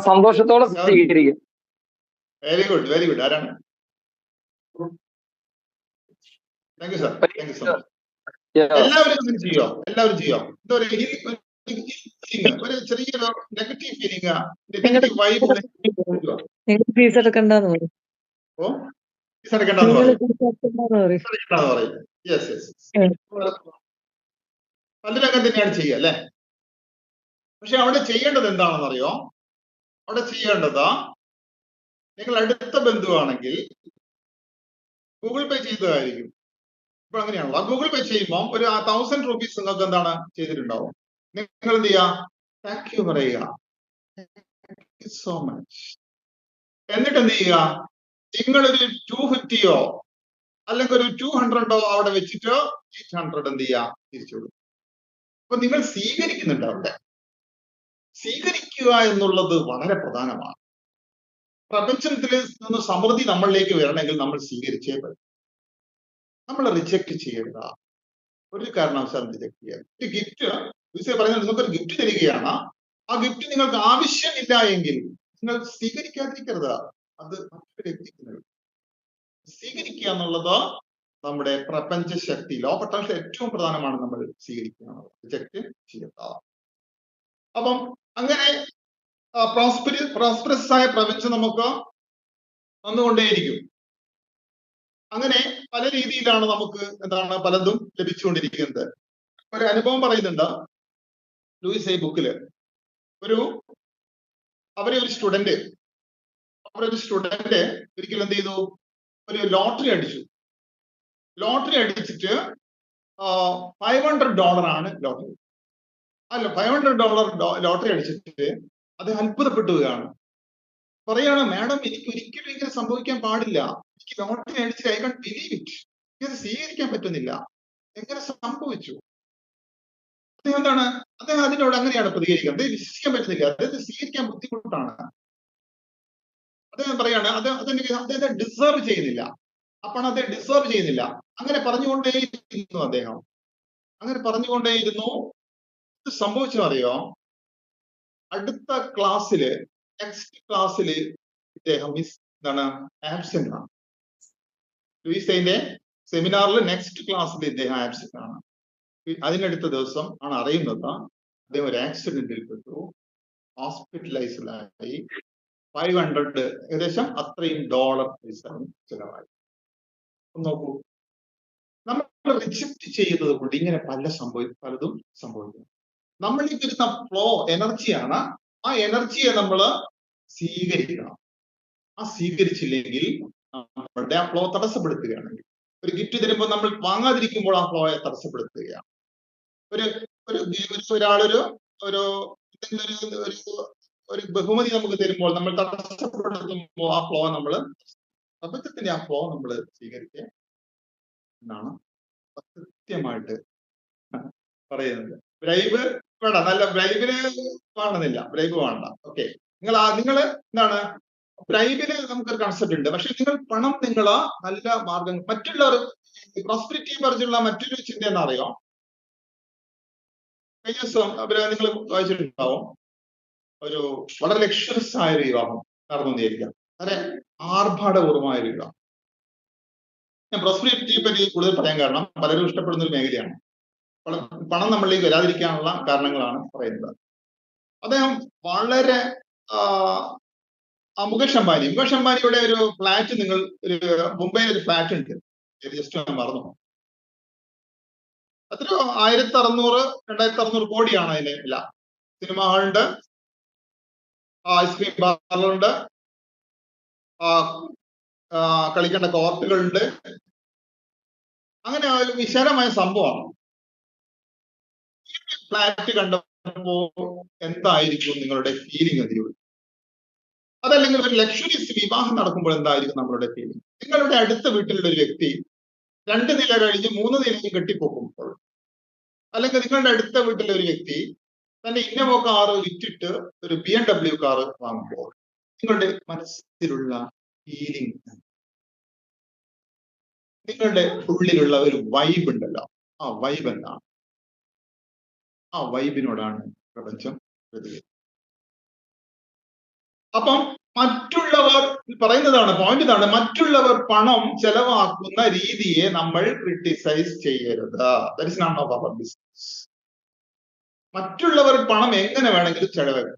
സന്തോഷത്തോടെ സ്വീകരിക്കും. Very good, very good. ആരാണ്? Thank you sir, thank you so much. എല്ലാവരും ചെയ്യോ? എല്ലാവരും ചെയ്യോ? എന്താ ഒരു ചെറിയൊരു negative feeling, negative vibe. Fees എടുക്കണ്ടെന്ന് പറയും. ഓ, ഫീസ് എടുക്കണ്ടെന്ന് പറയും. യെസ് യെസ്, പലരും അങ്ങനെ തന്നെയാണ് ചെയ്യുക അല്ലെ? പക്ഷെ അവിടെ ചെയ്യേണ്ടത് എന്താണെന്നറിയോ? അവിടെ ചെയ്യേണ്ടത്, നിങ്ങൾ അടുത്ത ബന്ധുവാണെങ്കിൽ ഗൂഗിൾ പേ ചെയ്തതായിരിക്കും. ഇപ്പൊ അങ്ങനെയാണല്ലോ, ആ ഗൂഗിൾ പേ ചെയ്യുമ്പോൾ ഒരു 1000 രൂപീസ് നിങ്ങൾക്ക് എന്താണ് ചെയ്തിട്ടുണ്ടാവും. നിങ്ങൾ എന്ത് ചെയ്യുക? താങ്ക് യു പറയുക, സോ മച്ച്. എന്നിട്ട് എന്ത് ചെയ്യുക? നിങ്ങളൊരു 250 അല്ലെങ്കിൽ ഒരു 200 അവിടെ വെച്ചിട്ട് 800 എന്ത് ചെയ്യുക? തിരിച്ചു കൊടുക്കും. അപ്പൊ നിങ്ങൾ സ്വീകരിക്കുന്നുണ്ട്. അവിടെ സ്വീകരിക്കുക എന്നുള്ളത് വളരെ പ്രധാനമാണ്. പ്രപഞ്ചത്തിൽ നിന്ന് സമൃദ്ധി നമ്മളിലേക്ക് വരണമെങ്കിൽ നമ്മൾ സ്വീകരിച്ചേ പറ്റും. നമ്മൾ റിജക്ട് ചെയ്യരുത്, ഒരു കാരണവശാലും റിജക്ട് ചെയ്യാൻ. ഒരു ഗിഫ്റ്റ് പറയുന്നത്, നിങ്ങൾക്കൊരു ഗിഫ്റ്റ് തരികയാണ്, ആ ഗിഫ്റ്റ് നിങ്ങൾക്ക് ആവശ്യമില്ല എങ്കിൽ നിങ്ങൾ സ്വീകരിക്കാതിരിക്കരുത്. അത് മറ്റൊരു വ്യക്തിക്ക് സ്വീകരിക്കുക എന്നുള്ളത് നമ്മുടെ പ്രപഞ്ച ശക്തി, ലോ ഓഫ് അട്രാക്ഷൻ ഏറ്റവും പ്രധാനമാണ്. നമ്മൾ സ്വീകരിക്കുക എന്നുള്ളത്, റിജക്ട് ചെയ്യരുത്. അപ്പം അങ്ങനെ പ്രോസ്പെറസ് ആയ പ്രപഞ്ചം നമുക്ക് വന്നുകൊണ്ടേയിരിക്കും. അങ്ങനെ പല രീതിയിലാണ് നമുക്ക് എന്താണ് പലതും ലഭിച്ചുകൊണ്ടിരിക്കുന്നത്. ഒരു അനുഭവം പറയുന്നുണ്ട് ലൂയിസ് ബുക്കില്. അവരെ ഒരു സ്റ്റുഡന്റ് ഒരിക്കലും എന്ത് ചെയ്തു? ഒരു ലോട്ടറി അടിച്ചു. ലോട്ടറി അടിച്ചിട്ട് $500 ആണ് ലോട്ടറി. അല്ല, $500 ലോട്ടറി അടിച്ചിട്ട് അത് അത്ഭുതപ്പെട്ടുകയാണ്. പറയാണ്, മാഡം എനിക്ക് ഒരിക്കലും ഇങ്ങനെ സംഭവിക്കാൻ പാടില്ല. എനിക്ക് ലോട്ടറി അടിച്ചിട്ട് ഐ കാൻ ബിലീവ് ഇറ്റ്. ഇത് സ്വീകരിക്കാൻ പറ്റുന്നില്ല. എങ്ങനെ സംഭവിച്ചു? അദ്ദേഹം എന്താണ്, അദ്ദേഹം അതിനോട് അങ്ങനെയാണ് പ്രതികരിക്കുന്നത്. ഇത് വിശ്വസിക്കാൻ പറ്റുന്നില്ല, അതായത് സ്വീകരിക്കാൻ ബുദ്ധിമുട്ടാണ്. അദ്ദേഹം പറയാണ് അദ്ദേഹത്തെ ഡിസേർവ് ചെയ്യുന്നില്ല, ആ പണം അദ്ദേഹം ഡിസേർവ് ചെയ്യുന്നില്ല. അങ്ങനെ പറഞ്ഞുകൊണ്ടേയിരുന്നു അദ്ദേഹം, അങ്ങനെ പറഞ്ഞുകൊണ്ടേയിരുന്നു. ഇത് സംഭവിച്ചോ അറിയോ? അടുത്ത ക്ലാസ്സില്, നെക്സ്റ്റ് ക്ലാസ്സില് ഇദ്ദേഹം എന്താണ് ആബ്സെന്റ് ആണ്. ലൂയിസൈന്റെ സെമിനാറിൽ നെക്സ്റ്റ് ക്ലാസ്സിൽ ഇദ്ദേഹം ആബ്സെന്റ് ആണ്. അതിനടുത്ത ദിവസം ആണ് അറിയുന്നത് അദ്ദേഹം ഒരു ആക്സിഡന്റിൽ പെട്ടു, ഹോസ്പിറ്റലൈസ്ഡ് ആയി. 500 ഏകദേശം അത്രയും ഡോളർ പൈസ ചിലവായി. നോക്കൂ, നമ്മൾ റിജക്റ്റ് ചെയ്യുന്നത് കൊണ്ട് ഇങ്ങനെ പലതും സംഭവിക്കും. നമ്മളിൽ വരുന്ന ഫ്ലോ എനർജിയാണ്. ആ എനർജിയെ നമ്മൾ സ്വീകരിക്കണം. ആ സ്വീകരിച്ചില്ലെങ്കിൽ നമ്മളുടെ ആ ഫ്ലോ തടസ്സപ്പെടുത്തുകയാണെങ്കിൽ, ഒരു ഗിഫ്റ്റ് തരുമ്പോൾ നമ്മൾ വാങ്ങാതിരിക്കുമ്പോൾ ആ ഫ്ലോയെ തടസ്സപ്പെടുത്തുകയാണ്. ഒരാളൊരു ഒരു ബഹുമതി നമുക്ക് തരുമ്പോൾ നമ്മൾ തടസ്സപ്പെടുത്തുമ്പോൾ ആ ഫ്ലോ നമ്മൾ പ്രപഞ്ചത്തിന്റെ ആ ഫ്ലോ നമ്മൾ സ്വീകരിക്കുക എന്നാണ് കൃത്യമായിട്ട് പറയുന്നത്. ബ്രൈബ് വേണ്ട, നല്ല ബ്രൈബിന് വേണമെന്നില്ല, ബ്രൈബ് വേണ്ട. ഓക്കെ, നിങ്ങൾ എന്താണ് ബ്രൈബിന് നമുക്കൊരു കൺസെപ്റ്റ് ഉണ്ട്. പക്ഷെ പണം നല്ല മാർഗങ്ങൾ, മറ്റുള്ളവർ പ്രോസ്പെരിറ്റിയെ കുറിച്ചുള്ള മറ്റൊരു ചിന്ത എന്നറിയോ? കഴിഞ്ഞ ദിവസം നിങ്ങൾ വായിച്ചിട്ടുണ്ടാവും, ഒരു വളരെ ലക്ഷറസ് ആയ ഒരു വിവാഹം നടന്നുകൊണ്ടിരിക്കാം, വളരെ ആർഭാടപൂർവമായ ഒരു വിവാഹം. ഞാൻ പ്രോസ്പെരിറ്റിയെ പറ്റി കൂടുതൽ പറയാൻ കാരണം പലരും ഇഷ്ടപ്പെടുന്ന ഒരു മേഖലയാണ്. പണം നമ്മളിലേക്ക് വരാതിരിക്കാനുള്ള കാരണങ്ങളാണ് പറയുന്നത്. അദ്ദേഹം വളരെ മുകേഷ് അംബാനിയുടെ ഒരു ഫ്ലാറ്റ്, ഒരു മുംബൈയിൽ ഒരു ഫ്ലാറ്റ് ഉണ്ട്, ജസ്റ്റ് ഞാൻ മറന്നു. അത്ര 1600-2600 കോടിയാണ് അതിന്റെ വില. സിനിമ ഹാളുണ്ട്, ഐസ്ക്രീം പാർലറുണ്ട്, കളിക്കേണ്ട കോർട്ടുകളുണ്ട്. അങ്ങനെ ഒരു വിശാലമായ സംഭവമാണ്. ഫ്ലാറ്റ് കണ്ടപ്പോ എന്തായിരിക്കും നിങ്ങളുടെ ഫീലിംഗ് അതിലൂടെ? അതല്ലെങ്കിൽ ഒരു ലക്ഷറീസ് വിവാഹം നടക്കുമ്പോൾ എന്തായിരിക്കും നമ്മളുടെ ഫീലിംഗ്? നിങ്ങളുടെ അടുത്ത വീട്ടിലുള്ള ഒരു വ്യക്തി 2 നില കഴിഞ്ഞ് 3 നിലയിൽ കെട്ടിപ്പോക്കുമ്പോൾ, അല്ലെങ്കിൽ നിങ്ങളുടെ അടുത്ത വീട്ടിലെ ഒരു വ്യക്തി തന്റെ ഇന്നോവ കാറ് വിറ്റിട്ട് ഒരു BMW കാറ് വാങ്ങുമ്പോൾ നിങ്ങളുടെ മനസ്സിലുള്ള ഫീലിംഗ്, നിങ്ങളുടെ ഉള്ളിലുള്ള ഒരു വൈബ് ഉണ്ടല്ലോ, ആ വൈബ് എന്താണ്? ആ വൈബിനോടാണ് പ്രപഞ്ചം പ്രതികരിക്കുന്നത്. അപ്പം മറ്റുള്ളവർ പറയുന്നതാണ്, പോയിന്റ് ഇതാണ്, മറ്റുള്ളവർ പണം ചെലവാക്കുന്ന രീതിയെ നമ്മൾ ക്രിട്ടിസൈസ് ചെയ്യരുത്. That is not our business. മറ്റുള്ളവർ പണം എങ്ങനെ വേണമെങ്കിലും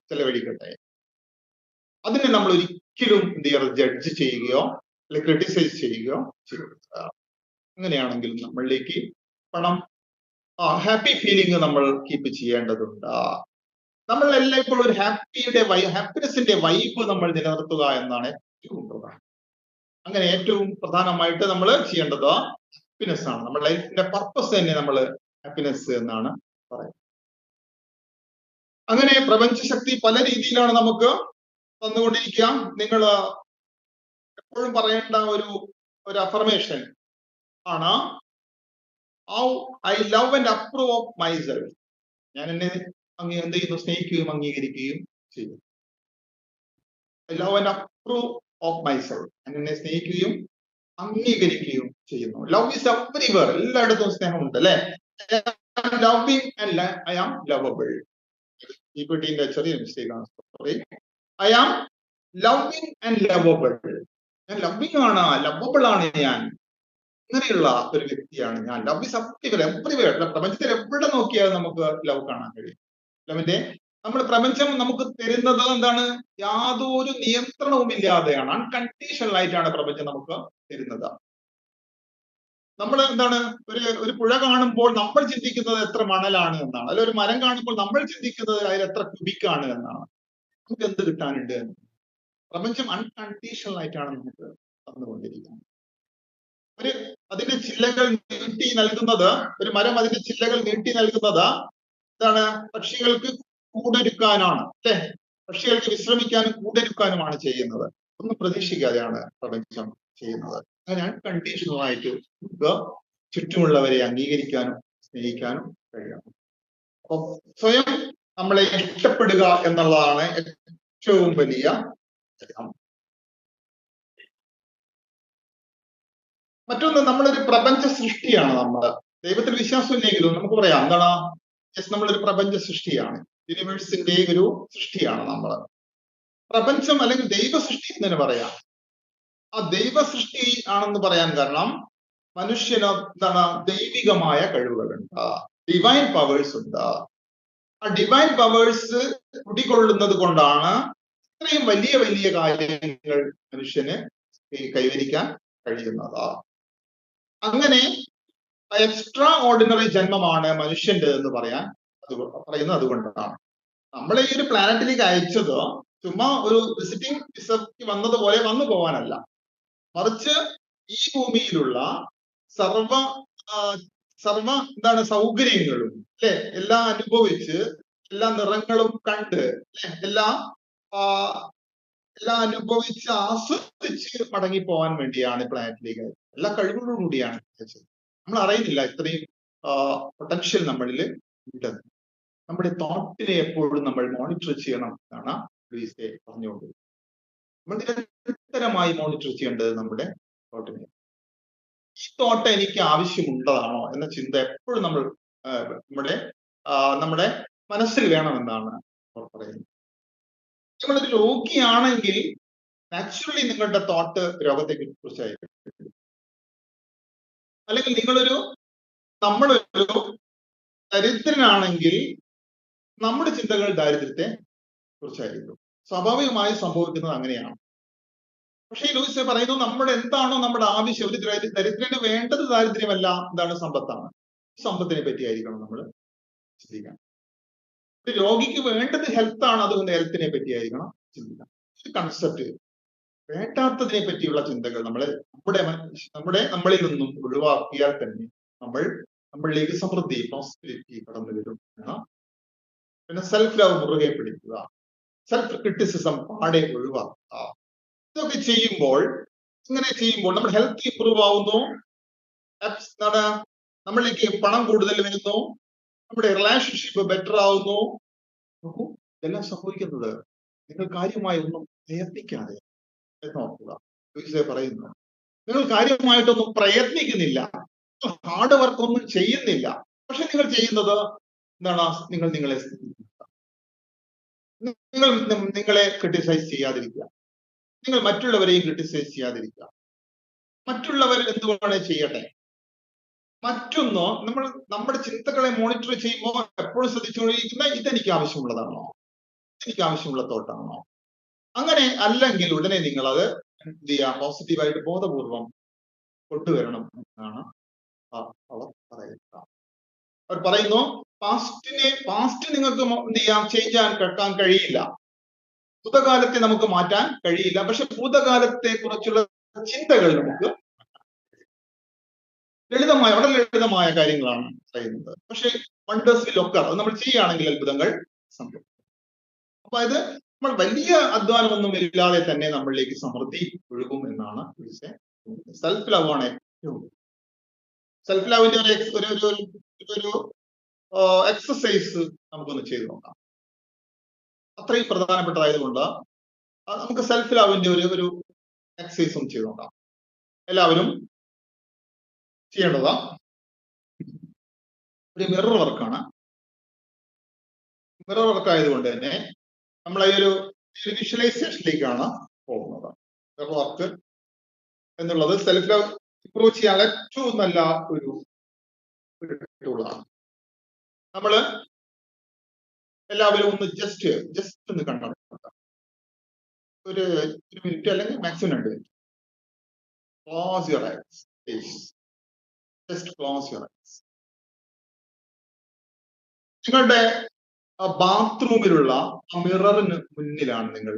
ചെലവഴിക്കട്ടെ, അതിനെ നമ്മൾ ഒരിക്കലും ജഡ്ജ് ചെയ്യുകയോ അല്ലെങ്കിൽ ക്രിട്ടിസൈസ് ചെയ്യുകയോ ചെയ്യരുത്. അങ്ങനെയാണെങ്കിൽ നമ്മളിലേക്ക് പണം ഹാപ്പി ഫീലിംഗ് നമ്മൾ കീപ്പ് ചെയ്യേണ്ടതുണ്ട്. നമ്മൾ എല്ലായ്പ്പോഴും ഒരു ഹാപ്പിനെസിന്റെ വൈബ് നമ്മൾ നിലനിർത്തുക എന്നാണ് ഏറ്റവും പ്രധാനം. അങ്ങനെ ഏറ്റവും പ്രധാനമായിട്ട് നമ്മൾ ചെയ്യേണ്ടത് ഹാപ്പിനെസ് ആണ്. നമ്മുടെ ലൈഫിന്റെ പർപ്പസ് തന്നെ നമ്മൾ ഹാപ്പിനെസ് എന്നാണ് പറയുന്നത്. അങ്ങനെ പ്രപഞ്ചശക്തി പല രീതിയിലാണ് നമുക്ക് തന്നുകൊണ്ടിരിക്കുക. നിങ്ങൾ എപ്പോഴും പറയേണ്ട ഒരു അഫർമേഷൻ ആണ്, how I love and approve of myself. ഞാൻ എന്നെ എന്ത് ചെയ്യുന്നു? സ്നേഹിക്കുകയും അംഗീകരിക്കുകയും ചെയ്യും. I love and approve of myself. ഞാൻ എന്നെ സ്നേഹിക്കുകയും അംഗീകരിക്കുകയും ചെയ്യുന്നു. ലവ് ഈസ് എവരിവെയർ, എല്ലായിടത്തും സ്നേഹമുണ്ട് അല്ലെ? Loving and I am lovable. ന്റെ ചെറിയ മിസ്റ്റേക്ക് ആണ്, sorry. I am loving and lovable. ഞാൻ ലവിങ് ആണ്, ലവബിൾ ആണ് ഞാൻ. അങ്ങനെയുള്ള ഒരു വ്യക്തിയാണ് ഞാൻ. Love is everywhere. പ്രപഞ്ചത്തിൽ എവിടെ നോക്കിയാലും നമുക്ക് ലവ് കാണാൻ കഴിയും. ലവിന്റെ പ്രപഞ്ചം നമുക്ക് തരുന്നത് എന്താണ്? യാതൊരു നിയന്ത്രണവും ഇല്ലാതെയാണ്, അൺകണ്ടീഷണൽ ആയിട്ടാണ് പ്രപഞ്ചം നമുക്ക് തരുന്നത്. നമ്മൾ എന്താണ്, ഒരു പുഴ കാണുമ്പോൾ നമ്മൾ ചിന്തിക്കുന്നത് എത്ര മണലാണ് എന്നാണ്, അല്ലെ ഒരു മരം കാണുമ്പോൾ നമ്മൾ ചിന്തിക്കുന്നത് അതിൽ എത്ര ക്യൂബിക്കാണ് എന്നാണ്. നമുക്ക് എന്ത് കിട്ടാനുണ്ട്? പ്രപഞ്ചം അൺകണ്ടീഷണൽ ആയിട്ടാണ് നമുക്ക് തന്നുകൊണ്ടിരിക്കുന്നത്. അതിന്റെ ചില്ലകൾ നീട്ടി നൽകുന്നത്, ഒരു മരം അതിന്റെ ചില്ലകൾ നീട്ടി നൽകുന്നത് എന്താണ്? പക്ഷികൾക്ക് കൂടൊരുക്കാനാണ്, അല്ലെ? പക്ഷികൾക്ക് വിശ്രമിക്കാനും കൂടൊരുക്കാനുമാണ് ചെയ്യുന്നത്. ഒന്നും പ്രതീക്ഷിക്കാതെയാണ് പ്രപഞ്ചം ചെയ്യുന്നത്. അങ്ങനെയാണ് കണ്ടീഷണലായിട്ട് നമുക്ക് ചുറ്റുമുള്ളവരെ അംഗീകരിക്കാനും സ്നേഹിക്കാനും കഴിയണം. അപ്പൊ സ്വയം നമ്മളെ ഇഷ്ടപ്പെടുക എന്നുള്ളതാണ് ഏറ്റവും വലിയ കാര്യം. മറ്റൊന്ന്, നമ്മളൊരു പ്രപഞ്ച സൃഷ്ടിയാണ്. നമ്മൾ ദൈവത്തിൽ വിശ്വാസമില്ലെങ്കിലും നമുക്ക് പറയാം എന്താണ്, നമ്മളൊരു പ്രപഞ്ച സൃഷ്ടിയാണ്, യൂണിവേഴ്സിന്റെ ഒരു സൃഷ്ടിയാണ് നമ്മൾ. പ്രപഞ്ചം അല്ലെങ്കിൽ ദൈവ സൃഷ്ടി എന്ന് തന്നെ പറയാം. ആ ദൈവ സൃഷ്ടി ആണെന്ന് പറയാൻ കാരണം മനുഷ്യന് എന്താണ്, ദൈവികമായ കഴിവുകളുണ്ട്, ഡിവൈൻ പവേഴ്സ് ഉണ്ട്. ആ ഡിവൈൻ പവേഴ്സ് കുടികൊള്ളുന്നത് കൊണ്ടാണ് ഇത്രയും വലിയ വലിയ കാര്യങ്ങൾ മനുഷ്യന് കൈവരിക്കാൻ കഴിയുന്നത്. അങ്ങനെ എക്സ്ട്രാ ഓർഡിനറി ജന്മമാണ് മനുഷ്യന്റെ എന്ന് പറയുന്നത് അതുകൊണ്ടാണ്. നമ്മളെ ഈ ഒരു പ്ലാനറ്റിലേക്ക് അയച്ചത് ചുമ്മാ ഒരു വിസിറ്റിംഗ് വിസയ്ക്ക് വന്നതുപോലെ വന്നു പോവാനല്ല, മറിച്ച് ഈ ഭൂമിയിലുള്ള സർവ എന്താണ് സൗകര്യങ്ങളും, അല്ലെ, എല്ലാം അനുഭവിച്ച് എല്ലാ നിറങ്ങളും കണ്ട്, എല്ലാം അനുഭവിച്ച് ആസ്വദിച്ച് മടങ്ങി പോകാൻ വേണ്ടിയാണ് പ്ലാനറ്റിലേക്ക് എല്ലാ കഴിവുകളോടും കൂടിയാണ് അയച്ചത്. നമ്മൾ അറിയുന്നില്ല ഇത്രയും പൊട്ടൻഷ്യൽ നമ്മളിൽ ഉണ്ടെന്ന്. നമ്മുടെ തോട്ടിനെ എപ്പോഴും നമ്മൾ മോണിറ്റർ ചെയ്യണം എന്നാണ് ലൂയിസെ പറഞ്ഞുകൊണ്ട്. നമ്മൾ നിരന്തരമായി മോണിറ്റർ ചെയ്യേണ്ടത് നമ്മുടെ തോട്ടിനെ. ഈ തോട്ട് എനിക്ക് ആവശ്യമുള്ളതാണോ എന്ന ചിന്ത എപ്പോഴും നമ്മുടെ മനസ്സിൽ വേണമെന്നാണ് അവർ പറയുന്നത്. നിങ്ങളൊരു രോഗിയാണെങ്കിൽ നാച്ചുറലി നിങ്ങളുടെ തോട്ട് രോഗത്തെ കുറിച്ചായിരിക്കും. അല്ലെങ്കിൽ നമ്മളൊരു ദരിദ്രനാണെങ്കിൽ നമ്മുടെ ചിന്തകൾ ദാരിദ്ര്യത്തെ കുറിച്ചായിരിക്കും. സ്വാഭാവികമായി സംഭവിക്കുന്നത് അങ്ങനെയാണ്. പക്ഷേ ഈ ലൂയിസ് പറയുന്നു, എന്താണോ നമ്മുടെ ആവശ്യം, ഒരു ദരിദ്രന് വേണ്ടത് ദാരിദ്ര്യമല്ല, എന്താണ്, സമ്പത്താണ്. സമ്പത്തിനെ പറ്റിയായിരിക്കണം നമ്മൾ ചിന്തിക്കാൻ. ഒരു രോഗിക്ക് വേണ്ടത് ഹെൽത്ത് ആണ്, അതുകൊണ്ട് ഹെൽത്തിനെ പറ്റിയായിരിക്കണം ചിന്തിക്കാൻ. ഒരു കൺസെപ്റ്റ്, വേണ്ടാത്തതിനെ പറ്റിയുള്ള ചിന്തകൾ നമ്മളിൽ നിന്നും ഒഴിവാക്കിയാൽ തന്നെ നമ്മളിലേക്ക് സമൃദ്ധി, പ്രോസ്പെരിറ്റി കടന്നു വരും. പിന്നെ സെൽഫ് ലവ് മുറുകെ പിടിക്കുക, സെൽഫ് ക്രിറ്റിസിസം പാടെ ഒഴിവാക്കുക. ഇതൊക്കെ ചെയ്യുമ്പോൾ നമ്മുടെ ഹെൽത്ത് ഇംപ്രൂവ് ആവുന്നു, നമ്മളിലേക്ക് പണം കൂടുതൽ വരുന്നു, നമ്മുടെ റിലേഷൻഷിപ്പ് ബെറ്റർ ആവുന്നു. നോക്കൂ, ഇതെല്ലാം സംഭവിക്കുന്നത് നിങ്ങൾ കാര്യമായി ഒന്നും പ്രയത്നിക്കാതെ നോക്കുക. പറയുന്നു, നിങ്ങൾ കാര്യമായിട്ടൊന്നും പ്രയത്നിക്കുന്നില്ല, ഹാർഡ് വർക്ക് ഒന്നും ചെയ്യുന്നില്ല. പക്ഷെ നിങ്ങൾ ചെയ്യുന്നത് എന്താണ്? നിങ്ങൾ നിങ്ങളെ ക്രിട്ടിസൈസ് ചെയ്യാതിരിക്കുക, നിങ്ങൾ മറ്റുള്ളവരെയും ക്രിട്ടിസൈസ് ചെയ്യാതിരിക്കുക. മറ്റുള്ളവർ എന്തുവേണേ ചെയ്യട്ടെ. മറ്റൊന്ന്, നമ്മുടെ ചിന്തകളെ മോണിറ്റർ ചെയ്യുമ്പോൾ എപ്പോഴും ശ്രദ്ധിച്ചുകൊണ്ടിരിക്കുന്ന, ഇതെനിക്ക് ആവശ്യമുള്ളതാണോ, എനിക്ക് ആവശ്യമുള്ള തോട്ടാണോ? അങ്ങനെ അല്ലെങ്കിൽ ഉടനെ നിങ്ങൾ അത് എന്ത് ചെയ്യാം, പോസിറ്റീവായിട്ട് ബോധപൂർവം കൊണ്ടുവരണം എന്നാണ് അവർ പറയുന്നത്. അവർ പറയുന്നു, പാസ്റ്റ് നിങ്ങൾക്ക് എന്ത് ചെയ്യാം, കേൾക്കാൻ കഴിയില്ല, ഭൂതകാലത്തെ നമുക്ക് മാറ്റാൻ കഴിയില്ല, പക്ഷെ ഭൂതകാലത്തെ കുറിച്ചുള്ള ചിന്തകൾ നമുക്ക് വളരെ ലളിതമായ കാര്യങ്ങളാണ് പറയുന്നത്. പക്ഷെ വണ്ടേഴ്സ് വിൽ ഒക്കർ, അത് നമ്മൾ ചെയ്യുകയാണെങ്കിൽ അത്ഭുതങ്ങൾ സംഭവിക്കും. അപ്പൊ ഇത് നമ്മൾ വലിയ അധ്വാനമൊന്നും ഇല്ലാതെ തന്നെ നമ്മളിലേക്ക് സമൃദ്ധി ഒഴുകും എന്നാണ് സെൽഫ് ലവ് ആണ് ഏറ്റവും. സെൽഫ് ലവിന്റെ ഒരു എക്സസൈസ് നമുക്കൊന്ന് ചെയ്തു നോക്കാം. അത്രയും പ്രധാനപ്പെട്ടതായതുകൊണ്ട് നമുക്ക് സെൽഫ് ലവിന്റെ ഒരു എക്സസൈസും ചെയ്തു നോക്കാം. എല്ലാവരും ചെയ്യേണ്ടതാ ഒരു മിറർ വർക്കാണ്. മിറർ വർക്ക് ആയതുകൊണ്ട് തന്നെ നമ്മൾ ഈ ഒരു വിഷ്വലൈസേഷനിലേക്കാണ് പോകുന്നത്. മിറർ വർക്ക് എന്നുള്ളത് സെൽഫ് ലവ് ഇംപ്രൂവ് ചെയ്യാൻ ഏറ്റവും നല്ല ഒരു ടൂളാണ്. നമ്മള് എല്ലാവരും ഒന്ന് ജസ്റ്റ് ഒന്ന് കണ്ടു ഒരു മിനിറ്റ് അല്ലെങ്കിൽ maximum 2 minute. Close your eyes, please. Just close your eyes. നിങ്ങളുടെ ബാത്റൂമിലുള്ള മിററിന് മുന്നിലാണ് നിങ്ങൾ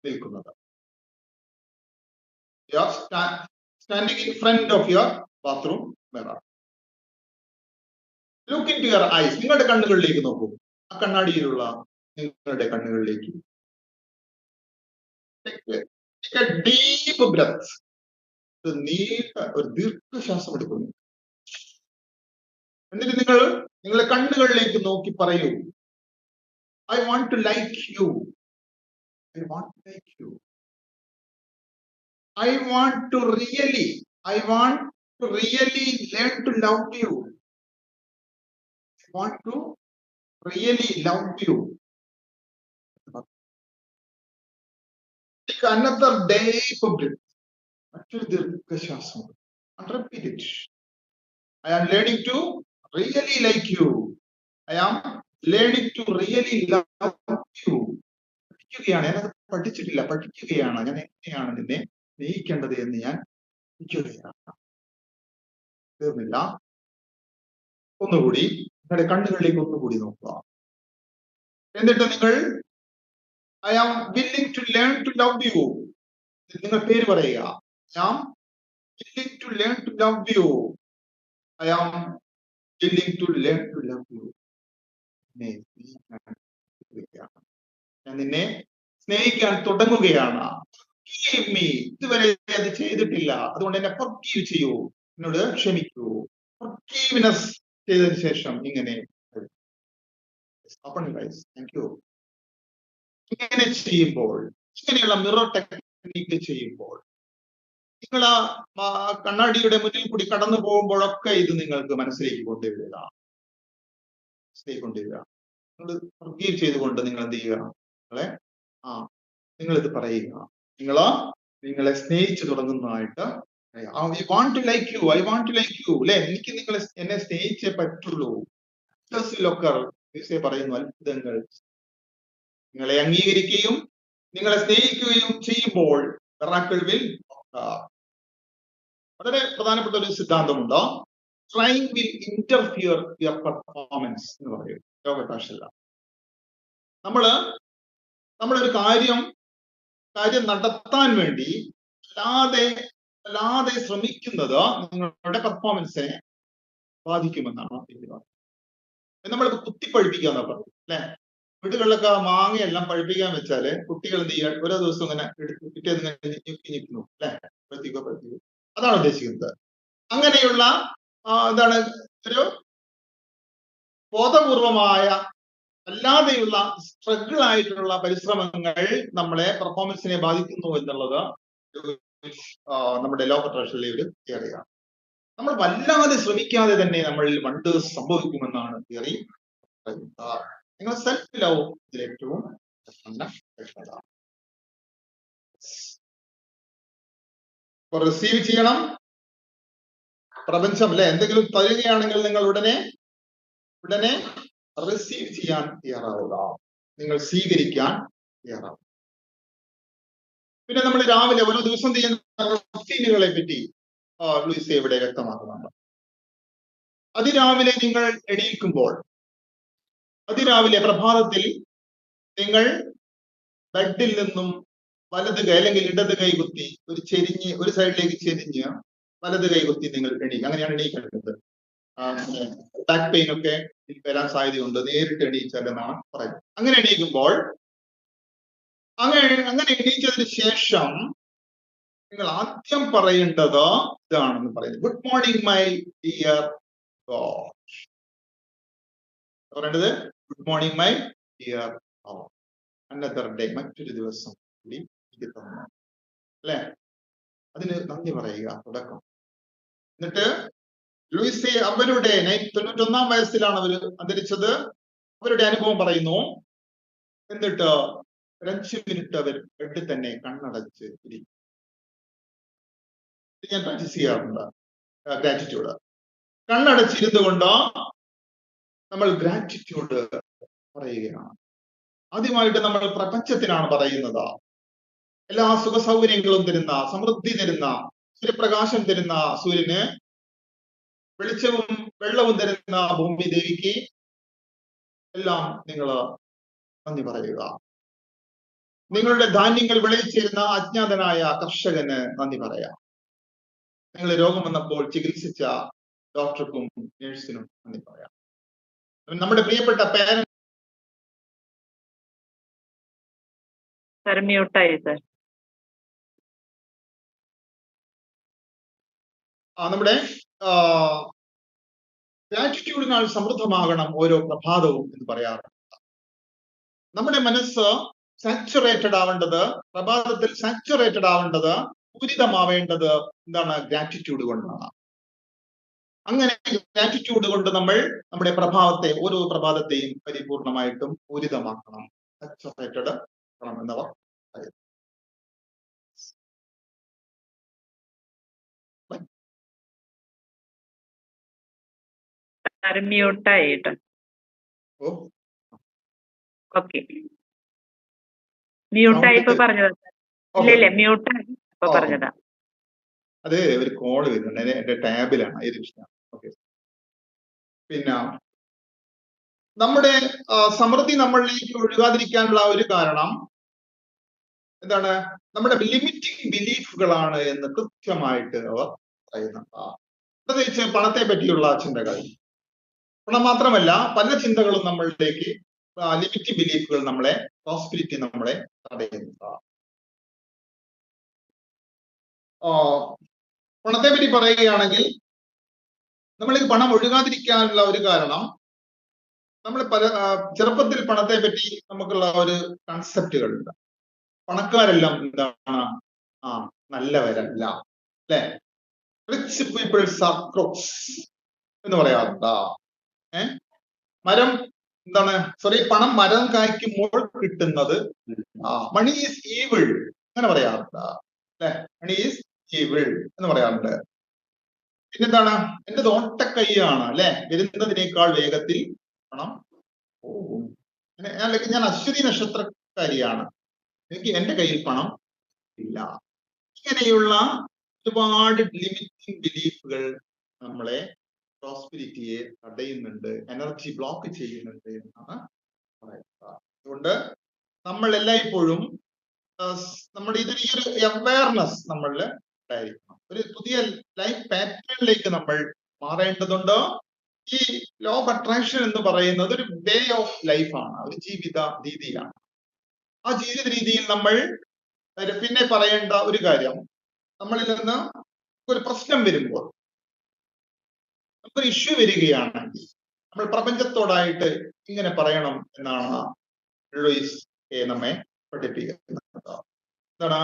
നിൽക്കുന്നത്. standing in front of your bathroom mirror. Look into your eyes. നിങ്ങളുടെ കണ്ണുകളിലേക്ക് നോക്കൂ. ആ കണ്ണാടിയിലുള്ള നിങ്ങളുടെ കണ്ണുകളിലേക്ക്. Take a deep breath. ഒരു ദീർഘശ്വാസം എടുക്കുന്നു. എന്നിട്ട് നിങ്ങളെ കണ്ണുകളിലേക്ക് നോക്കി പറയൂ, I want to like you. I want to like you. I want to really learn to love you. I want to really love you. Take another deep breath. മറ്റൊരു ദീർഘശ്വാസം. And repeat it. I am learning to really like you. I am learning to really love you. പഠിക്കുകയാണ്. ഞാനത് പഠിച്ചിട്ടില്ല. പഠിക്കുകയാണ്. ഞാൻ എങ്ങനെയാണ് നിന്നെ സ്നേഹിക്കേണ്ടത് എന്ന് ഞാൻ പഠിക്കുകയാണ്. തീർന്നില്ല. ഒന്നുകൂടി നിങ്ങളുടെ കണ്ണുകളിലേക്ക് ഒന്നുകൂടി നോക്കുക. എന്നിട്ട് നിങ്ങൾ I am willing to learn to love you. നിങ്ങൾ പേര് പറയുക. I am willing to learn to love you. I am willing to learn to love you. ഞാൻ നിന്നെ സ്നേഹിക്കാൻ തുടങ്ങുകയാണ്. Forgive me. ഇതുവരെ അത് ചെയ്തിട്ടില്ല. അതുകൊണ്ട് എന്നെ forgive ചെയ്യൂ. എന്നോട് ക്ഷമിക്കൂ. Forgiveness ചെയ്തതിനു ശേഷം ഇങ്ങനെ open your eyes. Thank you. ഇങ്ങനെ ചെയ്യുമ്പോൾ, ഇങ്ങനെയുള്ള മിറർ ടെക്നിക്ക് ചെയ്യുമ്പോൾ, നിങ്ങൾ ആ കണ്ണാടിയുടെ മുന്നിൽ കൂടി കടന്നു പോകുമ്പോഴൊക്കെ ഇത് നിങ്ങൾക്ക് മനസ്സിലേക്ക് കൊണ്ടുവരിക. നിങ്ങൾ forgive ചെയ്തുകൊണ്ട് നിങ്ങൾ എന്ത് ചെയ്യുക? നിങ്ങൾ ഇത് പറയുക. നിങ്ങളെ സ്നേഹിച്ചു തുടങ്ങുന്നതായിട്ട് I want to like you. I want to like you. അല്ലെ, എനിക്ക് എന്നെ സ്നേഹിച്ചേ പറ്റുള്ളൂ. പറയുന്നു അത്ഭുതങ്ങൾ. നിങ്ങളെ അംഗീകരിക്കുകയും നിങ്ങളെ സ്നേഹിക്കുകയും ചെയ്യുമ്പോൾ miracle will occur. വളരെ പ്രധാനപ്പെട്ട ഒരു സിദ്ധാന്തമുണ്ട്. Trying will interfere your performance എന്ന് പറയും ലോകഭാഷയില. നമ്മളൊരു കാര്യം നടത്താൻ വേണ്ടി അല്ലാതെ ശ്രമിക്കുന്നത് നിങ്ങളുടെ പെർഫോമൻസിനെ ബാധിക്കുമെന്നാണ് നമ്മളിപ്പോ കുത്തിപ്പഴിപ്പിക്കാന്നാ പറയും അല്ലെ. വീടുകളിലൊക്കെ മാങ്ങയെല്ലാം പഴിപ്പിക്കാൻ വെച്ചാല് കുട്ടികൾ എന്ത് ചെയ്യാൻ ഓരോ ദിവസം ഇങ്ങനെ എടുത്ത് പിറ്റേന്ന് ഞെക്കുന്നു അല്ലെ, പ്രത്യേക അതാണ് ഉദ്ദേശിക്കുന്നത്. അങ്ങനെയുള്ള എന്താണ് ഒരു ബോധപൂർവമായ അല്ലാതെയുള്ള സ്ട്രഗിൾ ആയിട്ടുള്ള പരിശ്രമങ്ങൾ നമ്മളെ പെർഫോമൻസിനെ ബാധിക്കുന്നു എന്നുള്ളത് നമ്മുടെ ലോ ഓഫ് അട്രാക്ഷനിലെ ഒരു തിയറിയാണ്. നമ്മൾ വല്ലാതെ ശ്രമിക്കാതെ തന്നെ നമ്മളിൽ വണ്ടേഴ്സ് സംഭവിക്കുമെന്നാണ് തിയറി. നിങ്ങൾ സെൽഫ് ലവ് ഇതിൽ ഏറ്റവും റിസീവ് ചെയ്യണം. പ്രപഞ്ചം അല്ലെ എന്തെങ്കിലും തരികയാണെങ്കിൽ നിങ്ങൾ ഉടനെ റിസീവ് ചെയ്യാൻ തയ്യാറാവുക. നിങ്ങൾ സ്വീകരിക്കാൻ തയ്യാറാവുക. പിന്നെ നമ്മൾ രാവിലെ ഓരോ ദിവസം ചെയ്യുന്ന റൂട്ടീനുകളെ പറ്റി ലൂയിസ ഇവിടെ വ്യക്തമാക്കുന്നുണ്ട്. അതിരാവിലെ നിങ്ങൾ എണീക്കുമ്പോൾ, അതിരാവിലെ പ്രഭാതത്തിൽ നിങ്ങൾ ബെഡിൽ നിന്നും വലത് കൈ അല്ലെങ്കിൽ ഇടത് കൈ കുത്തി ഒരു സൈഡിലേക്ക് ചെരിഞ്ഞ് വലത് കൈ കുത്തി നിങ്ങൾ എണീക്കുക. അങ്ങനെയാണ് എണീക്കേണ്ടത്. ബാക്ക് പെയിൻ ഒക്കെ വരാൻ സാധ്യതയുണ്ട്. നേരിട്ട് എണീച്ചാലെന്നാണ് പറയുന്നത്. അങ്ങനെ എണീക്കുമ്പോൾ അങ്ങനെ എണീച്ചതിന് ശേഷം നിങ്ങൾ ആദ്യം പറയേണ്ടത് ഇതാണെന്ന് പറയുന്നത്. Good morning my dear God. പറയേണ്ടത് good morning my dear God. Another day, മറ്റൊരു ദിവസം കൂടി അല്ലെ, അതിന് നന്ദി പറയുക തുടക്കം. എന്നിട്ട് ലൂയിസെ അവരുടെ 91 വയസ്സിലാണ് അവർ അന്തരിച്ചത്. അവരുടെ അനുഭവം പറയുന്നു. എന്നിട്ട് 5 മിനിറ്റ് അവർ ബെഡിൽ തന്നെ കണ്ണടച്ച് ഇരിക്കും. ഞാൻ പ്രാക്ടീസ് ചെയ്യാറുണ്ട് ഗ്രാറ്റിറ്റ്യൂഡ്. കണ്ണടച്ചിരുന്നു കൊണ്ട് നമ്മൾ ഗ്രാറ്റിറ്റ്യൂഡ് പറയുകയാണ്. ആദ്യമായിട്ട് നമ്മൾ പ്രപഞ്ചത്തിനാണ് പറയുന്നത്. എല്ലാ സുഖ സൗകര്യങ്ങളും തരുന്ന, സമൃദ്ധി തരുന്ന, സൂര്യപ്രകാശം തരുന്ന സൂര്യന്, വെളിച്ചവും വെള്ളവും തരുന്ന ഭൂമി ദേവിക്ക് എല്ലാം നിങ്ങൾ നന്ദി പറയുക. നിങ്ങളുടെ ധാന്യങ്ങൾ വിളയിച്ചിരുന്ന അജ്ഞാതനായ കർഷകന് നന്ദി പറയാം. നിങ്ങൾ രോഗം വന്നപ്പോൾ ചികിത്സിച്ച ഡോക്ടർക്കും നഴ്സിനും നന്ദി പറയാം. നമ്മുടെ പ്രിയപ്പെട്ട പേരന്റ് സർ മ്യൂട്ടായി സർ. നമ്മുടെ ഗ്രാറ്റിറ്റ്യൂഡിനാൽ സമൃദ്ധമാകണം ഓരോ പ്രഭാതവും എന്ന് പറയാറുണ്ട്. നമ്മുടെ മനസ്സ് സാച്ചുറേറ്റഡ് ആവേണ്ടത്, പ്രഭാതത്തിൽ സാച്ചുറേറ്റഡ് ആവേണ്ടത്, പൂരിതമാവേണ്ടത് എന്താണ്? ഗ്രാറ്റിറ്റ്യൂഡ് കൊണ്ടാണ്. അങ്ങനെ ഗ്രാറ്റിറ്റ്യൂഡ് കൊണ്ട് നമ്മൾ നമ്മുടെ ഓരോ പ്രഭാതത്തെയും പരിപൂർണമായിട്ടും പൂരിതമാക്കണം, സാച്ചുറേറ്റഡ് ആക്കണം എന്നവർ പറയുന്നു. മ്യൂട്ടായി കേട്ടോ. ഓ ഓക്കെ, മ്യൂട്ടായി ഇപ്പൊ പറഞ്ഞതാ. ഇല്ല മ്യൂട്ടായി ഇപ്പൊ പറഞ്ഞതാ. അത് ഒരു കോള് വരുന്നുണ്ട് എന്റെ ടാബിലാണ്, ഇത് വിഷയം. ഓക്കെ, പിന്നെ നമ്മുടെ സമൃദ്ധി നമ്മളിലേക്ക് ഒഴുകാതിരിക്കാനുള്ള ഒരു കാരണം എന്താണ്? നമ്മുടെ ലിമിറ്റിംഗ് ബിലീഫുകളാണ് എന്ന് കൃത്യമായിട്ട് അവർ പറയുന്നുണ്ട്. പ്രത്യേകിച്ച് പണത്തെ പറ്റിയുള്ള ചിന്തകൾ. പണം മാത്രമല്ല, പല ചിന്തകളും നമ്മളിലേക്ക്, ലിമിറ്റിംഗ് ബിലീഫുകൾ നമ്മളെ, പ്രോസ്പെരിറ്റി നമ്മളെ തടയുന്നതാണ്. പണത്തെ പറ്റി പറയുകയാണെങ്കിൽ, നമ്മളിൽ പണം ഒഴുകാതിരിക്കാനുള്ള ഒരു കാരണം, നമ്മൾ ചെറുപ്പത്തിൽ പണത്തെ പറ്റി നമുക്കുള്ള ഒരു കൺസെപ്റ്റുകളുണ്ട്. പണക്കാരെല്ലാം എന്താണ്? നല്ലവരല്ല, അല്ലെ? റിച്ച് പീപ്പിൾസ് ആർ ക്രൂക്സ് എന്ന് പറയാറുണ്ട്. പണം മരം കായ്ക്കുമ്പോൾ കിട്ടുന്നത് മണി ഈസ് ഈവിൾ അങ്ങനെ പറയാറുണ്ട്, അല്ലെ? മണി ഈസ് ഈവിൾ എന്ന് പറയാറുണ്ട്. പിന്നെന്താണ്? എന്റെ ഓട്ടക്കൈയാണ്, അല്ലെ? വരുന്നതിനേക്കാൾ വേഗത്തിൽ പണം പോകും. ഞാൻ അശ്വതി നക്ഷത്രക്കാരിയാണ്, എന്റെ കയ്യിൽ പണം ഇല്ല. ഇങ്ങനെയുള്ള ഒരുപാട് ലിമിറ്റിംഗ് ബിലീഫുകൾ നമ്മളെ, പ്രോസ്പെരിറ്റിയെ തടയുന്നുണ്ട്, എനർജി ബ്ലോക്ക് ചെയ്യുന്നുണ്ട് എന്നാണ് പറയുന്നത്. അതുകൊണ്ട് നമ്മൾ എല്ലായ്പ്പോഴും നമ്മുടെ ഈ ഒരു അവയർനെസ് നമ്മളിൽ ഉണ്ടായിരിക്കണം. ഒരു പുതിയ ലൈഫ് പാറ്റേണിലേക്ക് നമ്മൾ മാറേണ്ടതുണ്ട്. ഈ ലോ ഓഫ് അട്രാക്ഷൻ എന്ന് പറയുന്നത് ഒരു വേ ഓഫ് ലൈഫാണ്, ഒരു ജീവിത രീതിയാണ്. ആ ജീവിത രീതിയിൽ നമ്മൾ പിന്നെ പറയേണ്ട ഒരു കാര്യം, നമ്മളിൽ നിന്ന് ഒരു പ്രശ്നം വരുമ്പോൾ, നമുക്കൊരു ഇഷ്യൂ വരികയാണെങ്കിൽ നമ്മൾ പ്രപഞ്ചത്തോടായിട്ട് ഇങ്ങനെ പറയണം എന്നാണ് ലൂയിസ് നമ്മെ പഠിപ്പിക്കുന്നത്. എന്താണ്?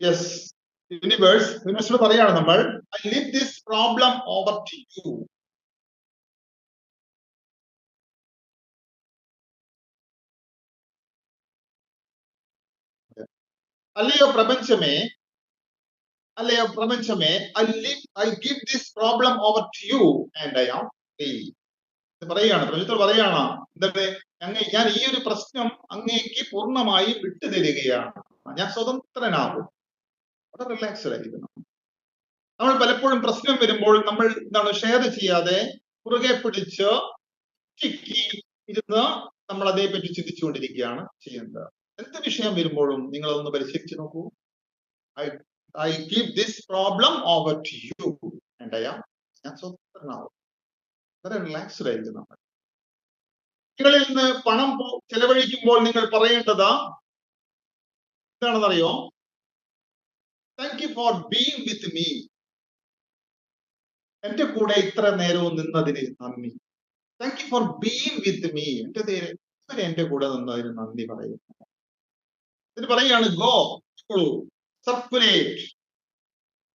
യെസ്, യൂണിവേഴ്സിനോട് പറയാണ് നമ്മൾ, I leave this problem over to you. അല്ലയോ പ്രപഞ്ചമേ, I give this problem over to you and I am free. പറയാണ്, പ്രപഞ്ചത്തോട് പറയാണ്, എന്താണ്? ഞാൻ ഈ ഒരു പ്രശ്നം അങ്ങേക്ക് പൂർണ്ണമായും വിട്ടുതരികയാണ്, ഞാൻ സ്വതന്ത്രനാകും. വളരെ റിലാക്സ്ഡ് ആയിരിക്കണം. നമ്മൾ പലപ്പോഴും പ്രശ്നം വരുമ്പോൾ നമ്മൾ ഷെയർ ചെയ്യാതെ പുറകെ പിടിച്ച് ഇരുന്ന് നമ്മൾ അതേപറ്റി ചിന്തിച്ചുകൊണ്ടിരിക്കുകയാണ് ചെയ്യുന്നത്. എന്ത് വിഷയം വരുമ്പോഴും നിങ്ങൾ അതൊന്ന് പരിശീലിച്ചു നോക്കൂ. I give this problem over to you and ഞാൻ സ്വതന്ത്രനാകും. വളരെ റിലാക്സ്ഡ് ആയിരിക്കും നമ്മൾ. നിങ്ങളിൽ നിന്ന് പണം ചെലവഴിക്കുമ്പോൾ നിങ്ങൾ പറയേണ്ടത് എന്താണെന്നറിയോ? Thank you for being with me. എന്റെ കൂടെ ഇത്ര നേരവും നിന്നതിന് നന്ദി. Thank you for being with me. എന്റെ കൂടെ നിന്നതിന് നന്ദി പറയുന്നു. ഇത് പറയാണ്, go circulate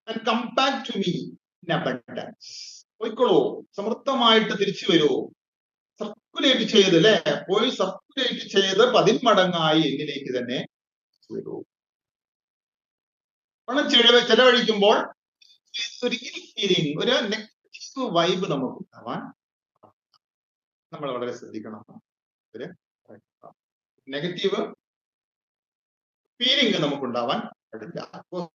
and come back to me in abundance. പോയിക്കോളൂ, സമൃദ്ധമായിട്ട് തിരിച്ചു വരൂ. സർക്കുലേറ്റ് ചെയ്ത്, അല്ലെ? പോയി സർക്കുലേറ്റ് ചെയ്ത് 10 മടങ്ങായി എന്നിലേക്ക് തന്നെ വരൂ. പണം ചെലവഴിക്കുമ്പോൾ ഒരു ഫീലിംഗ്, ഒരു നെഗറ്റീവ് വൈബ് നമുക്ക് ഉണ്ടാവാൻ നമ്മൾ വളരെ ശ്രദ്ധിക്കണം. ഒരു നെഗറ്റീവ് ഫീലിംഗ് നമുക്കുണ്ടാവാൻ പാടില്ല.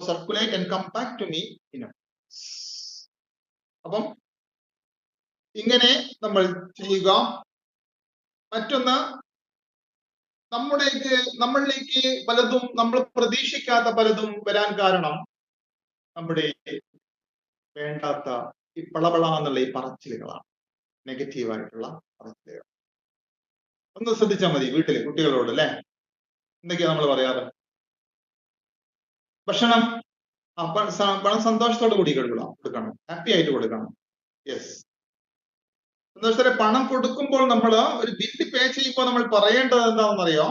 Circulate and come back to me in abundance. അപ്പം ഇങ്ങനെ നമ്മൾ ചെയ്യുക. മറ്റൊന്ന്, നമ്മളിലേക്ക് പലതും, നമ്മൾ പ്രതീക്ഷിക്കാത്ത പലതും വരാൻ കാരണം നമ്മുടെ വേണ്ടാത്ത ഈ പളപള എന്നുള്ള ഈ പറച്ചിലുകളാണ്, നെഗറ്റീവായിട്ടുള്ള പറച്ചിലുകൾ. ഒന്ന് ശ്രദ്ധിച്ചാൽ മതി വീട്ടിലെ കുട്ടികളോട്, അല്ലെ? എന്തൊക്കെയാ നമ്മൾ പറയാറ്? ഭക്ഷണം പണം സന്തോഷത്തോട് കൂടി കൊടുക്കണം, ഹാപ്പി ആയിട്ട് കൊടുക്കണം. യെസ്, സന്തോഷത്തോടെ പണം കൊടുക്കുമ്പോൾ നമ്മൾ ഒരു ബില്ല് പേ ചെയ്യുമ്പോൾ നമ്മൾ പറയേണ്ടത് എന്താണെന്നറിയോ?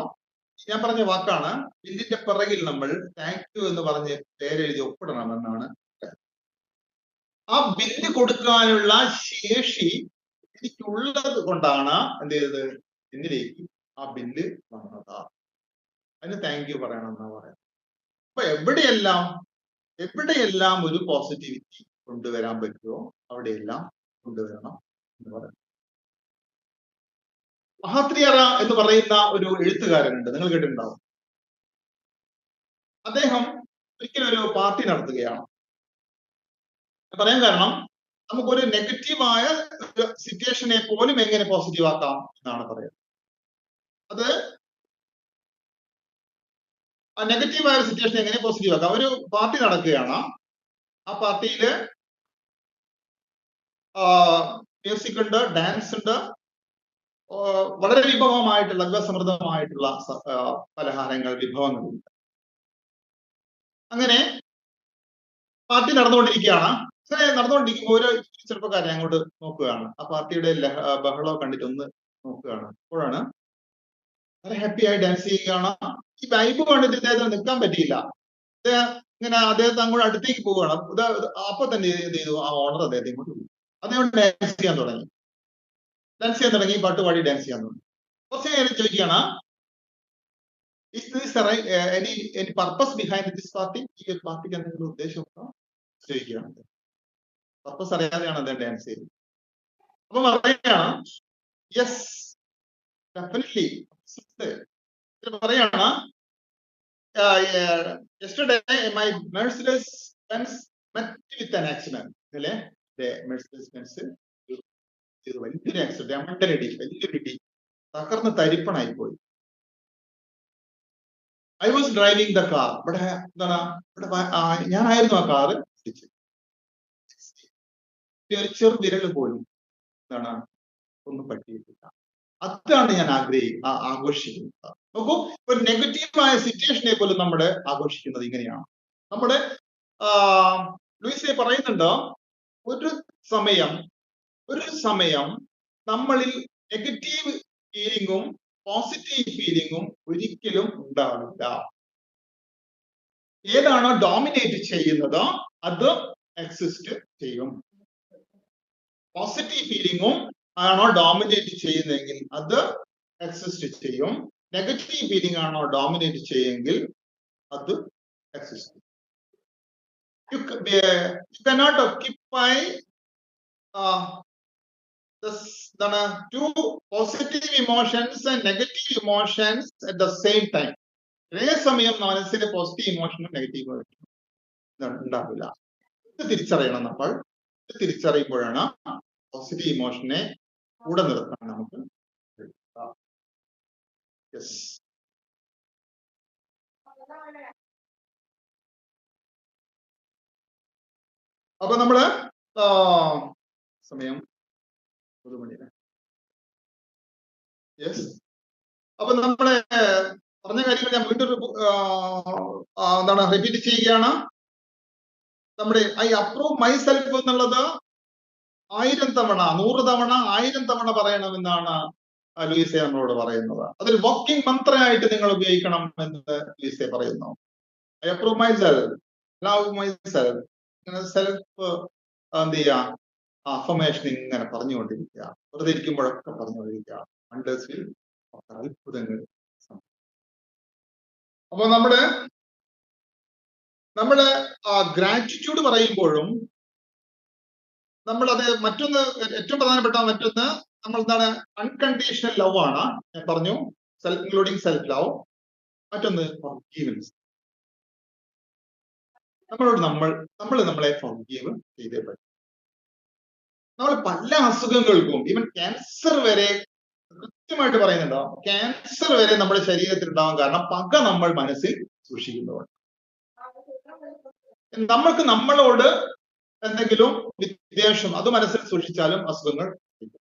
ഞാൻ പറഞ്ഞ വാക്കാണ്, ബില്ലിന്റെ പിറകിൽ നമ്മൾ താങ്ക് യു എന്ന് പറഞ്ഞ് പേരെഴുതി ഒപ്പിടണമെന്നാണ്. ആ ബില്ല് കൊടുക്കാനുള്ള ശേഷി എനിക്കുള്ളത് കൊണ്ടാണ് എന്ത് ചെയ്തത്, എന്നിലേക്ക് ആ ബില്ല് വന്നത്. അതിന് താങ്ക് യു പറയണം എന്നാ പറയാം. അപ്പൊ എവിടെയെല്ലാം ഒരു പോസിറ്റിവിറ്റി കൊണ്ടുവരാൻ പറ്റുമോ അവിടെയെല്ലാം കൊണ്ടുവരണം എന്ന് പറയാം. മഹാത്രിയറ എന്ന് പറയുന്ന ഒരു എഴുത്തുകാരനുണ്ട്, നിങ്ങൾ കേട്ടിട്ടുണ്ടാവും. അദ്ദേഹം ഒരിക്കലും ഒരു പാർട്ടി നടത്തുകയാണ്. പറയാൻ കാരണം, നമുക്കൊരു നെഗറ്റീവായ സിറ്റുവേഷനെ പോലും എങ്ങനെ പോസിറ്റീവ് ആക്കാം എന്നാണ് പറയുന്നത്. അത് ആ നെഗറ്റീവായ സിറ്റുവേഷൻ എങ്ങനെ പോസിറ്റീവ് ആക്കാം. ഒരു പാർട്ടി നടക്കുകയാണ്. ആ പാർട്ടിയില് മ്യൂസിക് ഉണ്ട്, ഡാൻസ് ഉണ്ട്, വളരെ വിഭവമായിട്ടുള്ള വിഭവസമൃദ്ധമായിട്ടുള്ള പലഹാരങ്ങൾ, വിഭവങ്ങളുണ്ട്. അങ്ങനെ പാർട്ടി നടന്നുകൊണ്ടിരിക്കുകയാണ്. അങ്ങനെ നടന്നുകൊണ്ടിരിക്കുമ്പോൾ ഒരു ചെറുപ്പക്കാരനെ അങ്ങോട്ട് നോക്കുകയാണ്. ആ പാർട്ടിയുടെ ബഹളം കണ്ടിട്ട് ഒന്ന് നോക്കുകയാണ്. അപ്പോഴാണ് വളരെ ഹാപ്പിയായി ഡാൻസ് ചെയ്യുകയാണ്. ഈ വൈബ് കണ്ടിട്ട് ഇദ്ദേഹത്തിന് നിൽക്കാൻ പറ്റിയില്ല. ഇങ്ങനെ അദ്ദേഹത്തെ അങ്ങോട്ട് അടുത്തേക്ക് പോവുകയാണ്. അപ്പൊ തന്നെ എന്ത് ചെയ്തു, ആ ഓണർ അദ്ദേഹത്തെ ഇങ്ങോട്ട് പോയി. അദ്ദേഹം ഡാൻസ് ചെയ്യാൻ തുടങ്ങി, പാട്ട് പാടി ഡാൻസ് ചെയ്യാൻ തുടങ്ങി. കുറച്ച് നേരം ചോദിക്കുകയാണ്, any purpose behind this party? ഈ ഒരു പാർട്ടിക്ക് എന്തെങ്കിലും ഉദ്ദേശമുണ്ടോ ചോദിക്കുകയാണ്. പർപ്പസ് അറിയാതെയാണ് അദ്ദേഹം ഡാൻസ് ചെയ്തത്. അപ്പൊ പറയുകയാണ്, യെസ് ഡെഫിനറ്റ്ലി പറയാണ്, yesterday my Mercedes Benz met with an accident. അല്ലേ, Mercedes Benz വലിയൊരു ആക്സിഡന്റ്, മണ്ടലടി, വലിയൊരു ഇടി, തകർന്ന് തരിപ്പണായി പോയി. I was driving the car. ഇവിടെ എന്താണ്, ഞാനായിരുന്നു ആ കാറ് ഓടിച്ചത്. ഒരു ചെറു വിരൽ പോലും എന്താണ് ഒന്നും പറ്റിയിട്ടില്ല. അതാണ് ഞാൻ ആഘോഷിക്കുന്നത്. നോക്കൂ, ഒരു നെഗറ്റീവായ സിറ്റുവേഷനെ പോലും നമ്മൾ ആഘോഷിക്കുന്നത് ഇങ്ങനെയാണ്. നമ്മുടെ ലൂയിസെ പറയുന്നുണ്ട്, ഒരു സമയം നമ്മളിൽ നെഗറ്റീവ് ഫീലിംഗും പോസിറ്റീവ് ഫീലിംഗും ഒരിക്കലും ഉണ്ടാവില്ല. ഏതാണോ ഡോമിനേറ്റ് ചെയ്യുന്നത് അത് എക്സിസ്റ്റ് ചെയ്യും. പോസിറ്റീവ് ഫീലിംഗും ആണോ ഡോമിനേറ്റ് ചെയ്യുന്നതെങ്കിൽ അത് എക്സിസ്റ്റ് ചെയ്യും. നെഗറ്റീവ് ഫീലിംഗ് ആണോ ഡോമിനേറ്റ് ചെയ്യുമെങ്കിൽ അത് എക്സിസ്റ്റ് ചെയ്യും. You cannot occupy two positive emotions and negative emotions at the same time. ഒരേ സമയം മനസ്സിൽ പോസിറ്റീവ് ഇമോഷനും നെഗറ്റീവ് ഇമോഷനും ഉണ്ടാവില്ല. ഇത് തിരിച്ചറിയണം നമ്മൾ. ഇത് തിരിച്ചറിയുമ്പോഴാണ് പോസിറ്റീവ് ഇമോഷനെ കൂടെ നിർത്താൻ നമുക്ക്. അപ്പൊ നമ്മള് സമയം 1 മണി. യെസ്, അപ്പൊ നമ്മള് പറഞ്ഞ കാര്യങ്ങൾ ഞാൻ വീണ്ടും റിപ്പീറ്റ് ചെയ്യുകയാണ്. നമ്മുടെ ഐ അപ്രൂവ് മൈ സെൽഫ് എന്നുള്ളത് 1000 തവണ 100 തവണ 1000 തവണ പറയണമെന്നാണ് ലൂയിസെ നമ്മളോട് പറയുന്നത്. അതൊരു വർക്കിംഗ് മന്ത്രമായിട്ട് നിങ്ങൾ ഉപയോഗിക്കണം എന്ന് ലൂയിസെ പറയുന്നു. I approve my self, love my self. Self എന്ത് ചെയ്യാ, അഫർമേഷൻ ഇങ്ങനെ പറഞ്ഞുകൊണ്ടിരിക്കുക, വെറുതെ ഇരിക്കുമ്പോഴൊക്കെ പറഞ്ഞുകൊണ്ടിരിക്കുക. അണ്ടേഴ്സിൽ അത്ഭുതങ്ങൾ. അപ്പൊ നമ്മള് ഗ്രാറ്റിറ്റ്യൂഡ് പറയുമ്പോഴും നമ്മളത് മറ്റൊന്ന്, ഏറ്റവും പ്രധാനപ്പെട്ട മറ്റൊന്ന് നമ്മൾ എന്താണ്, അൺകണ്ടീഷണൽ ലവ് ആണ്. ഞാൻ പറഞ്ഞു, സെൽഫ് ഇൻക്ലൂഡിങ് സെൽഫ് ലവ്. മറ്റൊന്ന് ഫോർഗീവ്നെസ്. നമ്മളെ ഫോർഗീവ് ചെയ്തേ പറ്റും. നമ്മൾ പല അസുഖങ്ങൾക്കും, ഈവൻ ക്യാൻസർ വരെ കൃത്യമായിട്ട് പറയുന്നുണ്ടോ, ക്യാൻസർ വരെ നമ്മുടെ ശരീരത്തിൽ ഉണ്ടാവാൻ കാരണം പക നമ്മൾ മനസ്സിൽ സൂക്ഷിക്കുന്നതുകൊണ്ട്. നമ്മൾക്ക് നമ്മളോട് എന്തെങ്കിലും വിദ്വേഷം അത് മനസ്സിൽ സൂക്ഷിച്ചാലും അസുഖങ്ങൾ വരും.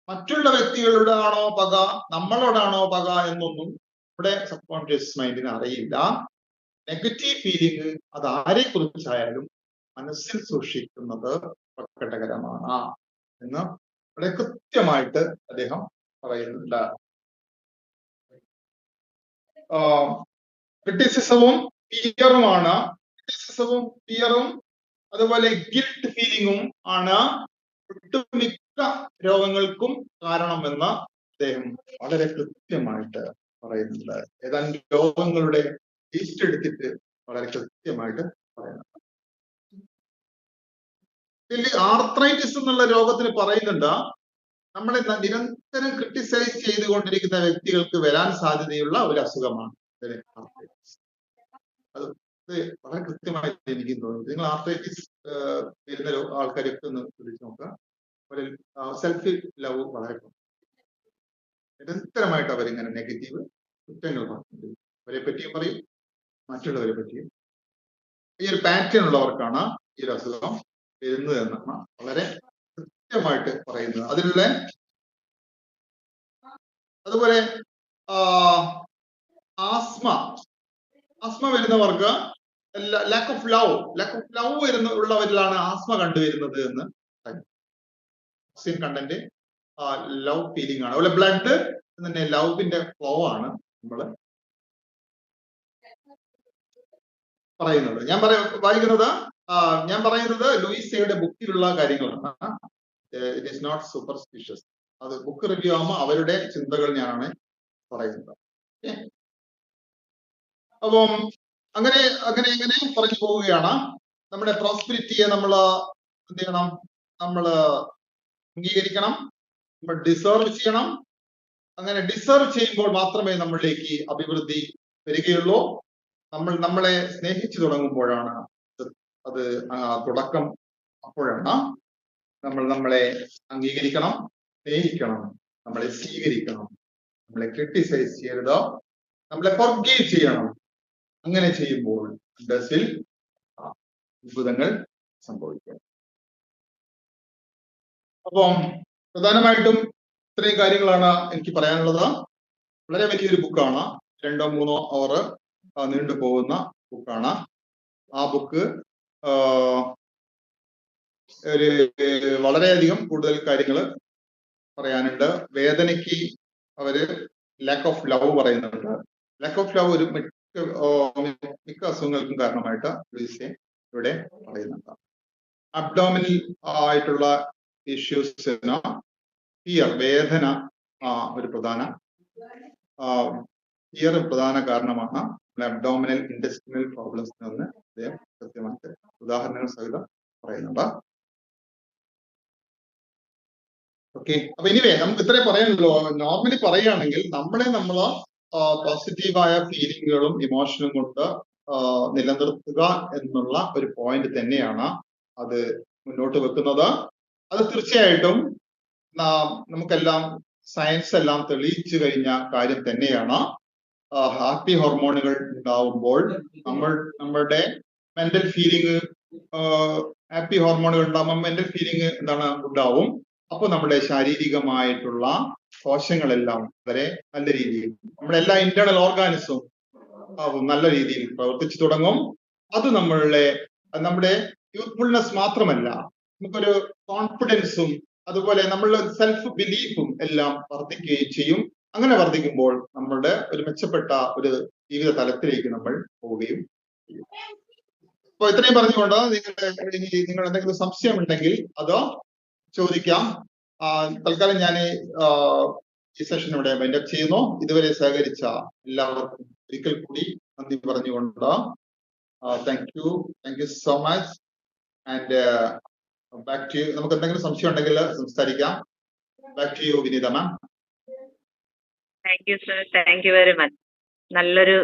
മറ്റുള്ള വ്യക്തികളോടാണോ പക, നമ്മളോടാണോ പക എന്നൊന്നും ഇവിടെ സബ് കോൺഷ്യസ് മൈൻഡിന് അറിയില്ല. നെഗറ്റീവ് ഫീലിംഗ് അത് ആരെ കുറിച്ചായാലും മനസ്സിൽ സൂക്ഷിക്കുന്നത് അപകടകരമാണ് എന്ന് വളരെ കൃത്യമായിട്ട് അദ്ദേഹം പറയുന്നുണ്ട്. ക്രിറ്റിസിസവും ഫിയറുമാണ്. ക്രിറ്റിസിസവും ഫിയറും അതുപോലെ ഗിൽറ്റ് ഫീലിംഗും ആണ് ഒട്ടുമിക്ക രോഗങ്ങൾക്കും കാരണമെന്ന് അദ്ദേഹം വളരെ കൃത്യമായിട്ട് പറയുന്നുണ്ട്. ഏതാണ്ട് രോഗങ്ങളുടെ ലിസ്റ്റ് എടുത്തിട്ട് വളരെ കൃത്യമായിട്ട് പറയുന്നുണ്ട്. ഇതിൽ ആർത്രൈറ്റിസ് എന്നുള്ള രോഗത്തിന് പറയുന്നുണ്ട്, നമ്മളെ നിരന്തരം ക്രിട്ടിസൈസ് ചെയ്തുകൊണ്ടിരിക്കുന്ന വ്യക്തികൾക്ക് വരാൻ സാധ്യതയുള്ള ഒരു അസുഖമാണ് ആർത്രൈറ്റിസ്. അത് വളരെ കൃത്യമായിട്ട് എനിക്കും തോന്നുന്നു. നിങ്ങൾ ആർത്രൈറ്റിസ് വരുന്ന ആൾക്കാരൊക്കെ ഒന്ന് വിളിച്ചു നോക്കുക. ഒരു സെൽഫ് ലവ് വളരെ നിരന്തരമായിട്ട് അവരിങ്ങനെ നെഗറ്റീവ് കുറ്റങ്ങൾ പറഞ്ഞു, അവരെ പറ്റിയും പറയും, മറ്റുള്ളവരെ പറ്റിയും. ഈ ഒരു പാറ്റേൺ ഉള്ളവർക്കാണ് ഈ ഒരു അസുഖം വരുന്നത് എന്നാണ് വളരെ കൃത്യമായിട്ട് പറയുന്നത്. അതിലുള്ള അതുപോലെ ആസ്മ വരുന്നവർക്ക് ലാക്ക് ഓഫ് ലവ് ഉള്ളവരിലാണ് ആസ്മ കണ്ടുവരുന്നത് എന്ന് ഓക്സിജൻ കണ്ടന്റ് ലവ് ഫീലിംഗ് ആണ്. അതുപോലെ ബ്ലഡ് തന്നെ ലവിന്റെ ഫ്ലോ ആണ് നമ്മൾ പറയുന്നത്. ഞാൻ പറയുന്നത് ലൂയിസയുടെ ബുക്കിലുള്ള കാര്യങ്ങളാണ്. It is not superstitious. അത് ബുക്ക് റിവ്യൂ ആകുമ്പോൾ അവരുടെ ചിന്തകൾ ഞാനാണ് പറയുന്നത്. അപ്പം അങ്ങനെ പറഞ്ഞു പോവുകയാണ്. നമ്മുടെ പ്രോസ്പെരിറ്റിയെ നമ്മൾ എന്ത് ചെയ്യണം? നമ്മൾ അംഗീകരിക്കണം, നമ്മൾ ഡിസേർവ് ചെയ്യണം. അങ്ങനെ ഡിസേർവ് ചെയ്യുമ്പോൾ മാത്രമേ നമ്മളിലേക്ക് അഭിവൃദ്ധി വരികയുള്ളൂ. നമ്മളെ സ്നേഹിച്ചു തുടങ്ങുമ്പോഴാണ് അത് തുടക്കം. അപ്പോഴാണ് നമ്മളെ അംഗീകരിക്കണം, സ്നേഹിക്കണം, നമ്മളെ സ്വീകരിക്കണം, നമ്മളെ ക്രിട്ടിസൈസ് ചെയ്യരുത്, നമ്മളെ ഫോർഗീവ് ചെയ്യണം. അങ്ങനെ ചെയ്യുമ്പോൾ മനസ്സിൽ അത്ഭുതങ്ങൾ സംഭവിക്കും. അപ്പം പ്രധാനമായിട്ടും ഇത്രയും കാര്യങ്ങളാണ് എനിക്ക് പറയാനുള്ളത്. വളരെ വലിയൊരു ബുക്കാണ്, 2-3 അവർ നീണ്ടു പോകുന്ന ബുക്കാണ്. ആ ബുക്ക് ഒരു വളരെയധികം കൂടുതൽ കാര്യങ്ങൾ പറയാനുണ്ട്. വേദനയ്ക്ക് അവര് ലാക്ക് ഓഫ് ലവ് പറയുന്നുണ്ട്. ലാക്ക് ഓഫ് ലവ് ഒരു മിക്ക അസുഖങ്ങൾക്കും കാരണമായിട്ട് ലൂയിസെ ഇവിടെ പറയുന്നുണ്ട്. അബ്ഡോമിനൽ ആയിട്ടുള്ള ഇഷ്യൂസിന് ഫിയർ, വേദന ഒരു പ്രധാന കാരണമാണ്. അബ്ഡോമിനൽ ഇൻറ്റെസ്റ്റിനൽ പ്രോബ്ലംസിന് ഒന്ന് അദ്ദേഹം കൃത്യമായിട്ട് ഉദാഹരണങ്ങൾ സഹിതം പറയുന്നുണ്ട്. ഓക്കെ, അപ്പൊ ഇനിവേ നമുക്ക് ഇത്രേ പറയാനുള്ളൂ. നോർമലി പറയുകയാണെങ്കിൽ നമ്മൾ പോസിറ്റീവായ ഫീലിങ്ങുകളും ഇമോഷനും കൊണ്ട് നിലനിർത്തുക എന്നുള്ള ഒരു പോയിന്റ് തന്നെയാണ് അത് മുന്നോട്ട് വെക്കുന്നത്. അത് തീർച്ചയായിട്ടും നമുക്കെല്ലാം സയൻസ് എല്ലാം തെളിയിച്ചു കഴിഞ്ഞ കാര്യം തന്നെയാണ്. ഹാപ്പി ഹോർമോണുകൾ ഉണ്ടാവുമ്പോൾ നമ്മളുടെ മെന്റൽ ഫീലിംഗ്, ഹാപ്പി ഹോർമോണുകൾ ഉണ്ടാകുമ്പോൾ മെന്റൽ ഫീലിംഗ് ഉണ്ടാവും. അപ്പൊ നമ്മുടെ ശാരീരികമായിട്ടുള്ള കോശങ്ങളെല്ലാം വളരെ നല്ല രീതിയിൽ, നമ്മുടെ എല്ലാ ഇന്റേണൽ ഓർഗാനിസും നല്ല രീതിയിൽ പ്രവർത്തിച്ചു തുടങ്ങും. അത് നമ്മുടെ യൂത്ത്ഫുൾനെസ് മാത്രമല്ല, നമുക്കൊരു കോൺഫിഡൻസും അതുപോലെ നമ്മളുടെ സെൽഫ് ബിലീഫും എല്ലാം വർദ്ധിക്കുകയും ചെയ്യും. അങ്ങനെ വർദ്ധിക്കുമ്പോൾ നമ്മളുടെ ഒരു മെച്ചപ്പെട്ട ഒരു ജീവിത തലത്തിലേക്ക് നമ്മൾ പോവുകയും ചെയ്യും. അപ്പൊ ഇത്രയും പറഞ്ഞുകൊണ്ട് നിങ്ങൾ എന്തെങ്കിലും സംശയം ഉണ്ടെങ്കിൽ അത് ചോദിക്കാം. തൽക്കാലം ഞാൻ ഈ സെഷൻ ഇവിടെ വൈൻഡപ്പ് ചെയ്യുന്നു. ഇതുവരെ സഹകരിച്ച എല്ലാവർക്കും ഒരിക്കൽ കൂടി നന്ദി പറഞ്ഞുകൊണ്ട് thank you so much. And back to you. നമുക്ക് എന്തെങ്കിലും സംശയം ഉണ്ടെങ്കിൽ സംസാരിക്കാം. Back to you Vineetha ma'am. Thank you sir, thank you very much. നല്ലൊരു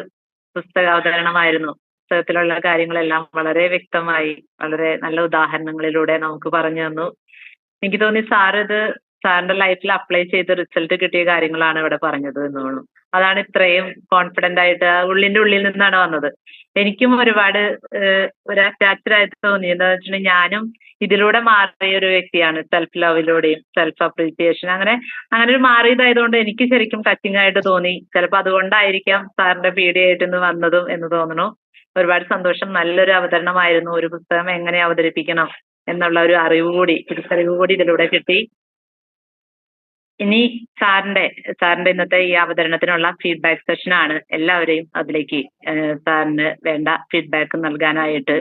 പുസ്തക അവതരണമായിരുന്നു. പുസ്തകത്തിലുള്ള കാര്യങ്ങളെല്ലാം വളരെ വ്യക്തമായി, വളരെ നല്ല ഉദാഹരണങ്ങളിലൂടെ നമുക്ക് പറഞ്ഞു തന്നു. എനിക്ക് തോന്നി സാർ ഇത് സാറിന്റെ ലൈഫിൽ അപ്ലൈ ചെയ്ത് റിസൾട്ട് കിട്ടിയ കാര്യങ്ങളാണ് ഇവിടെ പറഞ്ഞത് എന്ന് തോന്നുന്നു. അതാണ് ഇത്രയും കോൺഫിഡന്റ് ആയിട്ട് ഉള്ളിന്റെ ഉള്ളിൽ നിന്നാണ് വന്നത്. എനിക്കും ഒരുപാട് ഒരു അറ്റാച്ച്ഡ് ആയിട്ട് തോന്നി. എന്താണെന്ന് വെച്ചിട്ടുണ്ടെങ്കിൽ ഞാനും ഇതിലൂടെ മാറിയ ഒരു വ്യക്തിയാണ്. സെൽഫ് ലവിലൂടെയും സെൽഫ് അപ്രീസിയേഷൻ അങ്ങനെ ഒരു മാറിയതായതുകൊണ്ട് എനിക്ക് ശരിക്കും ടച്ചിങ് ആയിട്ട് തോന്നി. ചിലപ്പോൾ അതുകൊണ്ടായിരിക്കാം സാറിന്റെ പീഡിയ ആയിട്ട് ഇന്ന് വന്നതും എന്ന് തോന്നുന്നു. ഒരുപാട് സന്തോഷം. നല്ലൊരു അവതരണമായിരുന്നു. ഒരു പുസ്തകം എങ്ങനെ അവതരിപ്പിക്കണം എന്നുള്ള ഒരു തിരിച്ചറിവ് കൂടി ഇതിലൂടെ കിട്ടി. ഇനി സാറിന്റെ ഇന്നത്തെ ഈ അവതരണത്തിനുള്ള ഫീഡ്ബാക്ക് സെഷനാണ്. എല്ലാവരെയും അതിലേക്ക് സാറിന് വേണ്ട ഫീഡ്ബാക്ക് നൽകാനായിട്ട്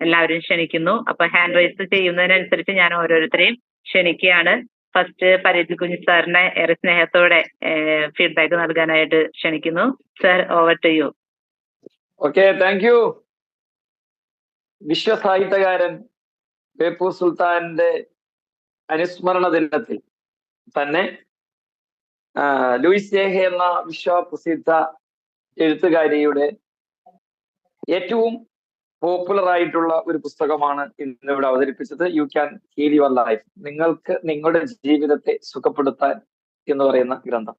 എല്ലാവരും ക്ഷണിക്കുന്നു. അപ്പൊ ഹാൻഡ് റൈസ് ചെയ്യുന്നതിനനുസരിച്ച് ഞാൻ ഓരോരുത്തരെയും ക്ഷണിക്കുകയാണ്. ഫസ്റ്റ് പരിധി കുഞ്ഞ് സാറിനെ ഏറെ സ്നേഹത്തോടെ ഫീഡ്ബാക്ക് നൽകാനായിട്ട് ക്ഷണിക്കുന്നു. Sir, over to you. Okay, thank you. വിശ്വസാഹിത്യകാരൻ ബേപ്പൂർ സുൽത്താന്റെ അനുസ്മരണ ദിനത്തിൽ തന്നെ ലൂയിസ് ജേഹെ എന്ന വിശ്വപ്രസിദ്ധ എഴുത്തുകാരിയുടെ ഏറ്റവും പോപ്പുലർ ആയിട്ടുള്ള ഒരു പുസ്തകമാണ് ഇന്നിവിടെ അവതരിപ്പിച്ചത്. You can heal your life, നിങ്ങൾക്ക് നിങ്ങളുടെ ജീവിതത്തെ സുഖപ്പെടുത്താൻ എന്ന് പറയുന്ന ഗ്രന്ഥം.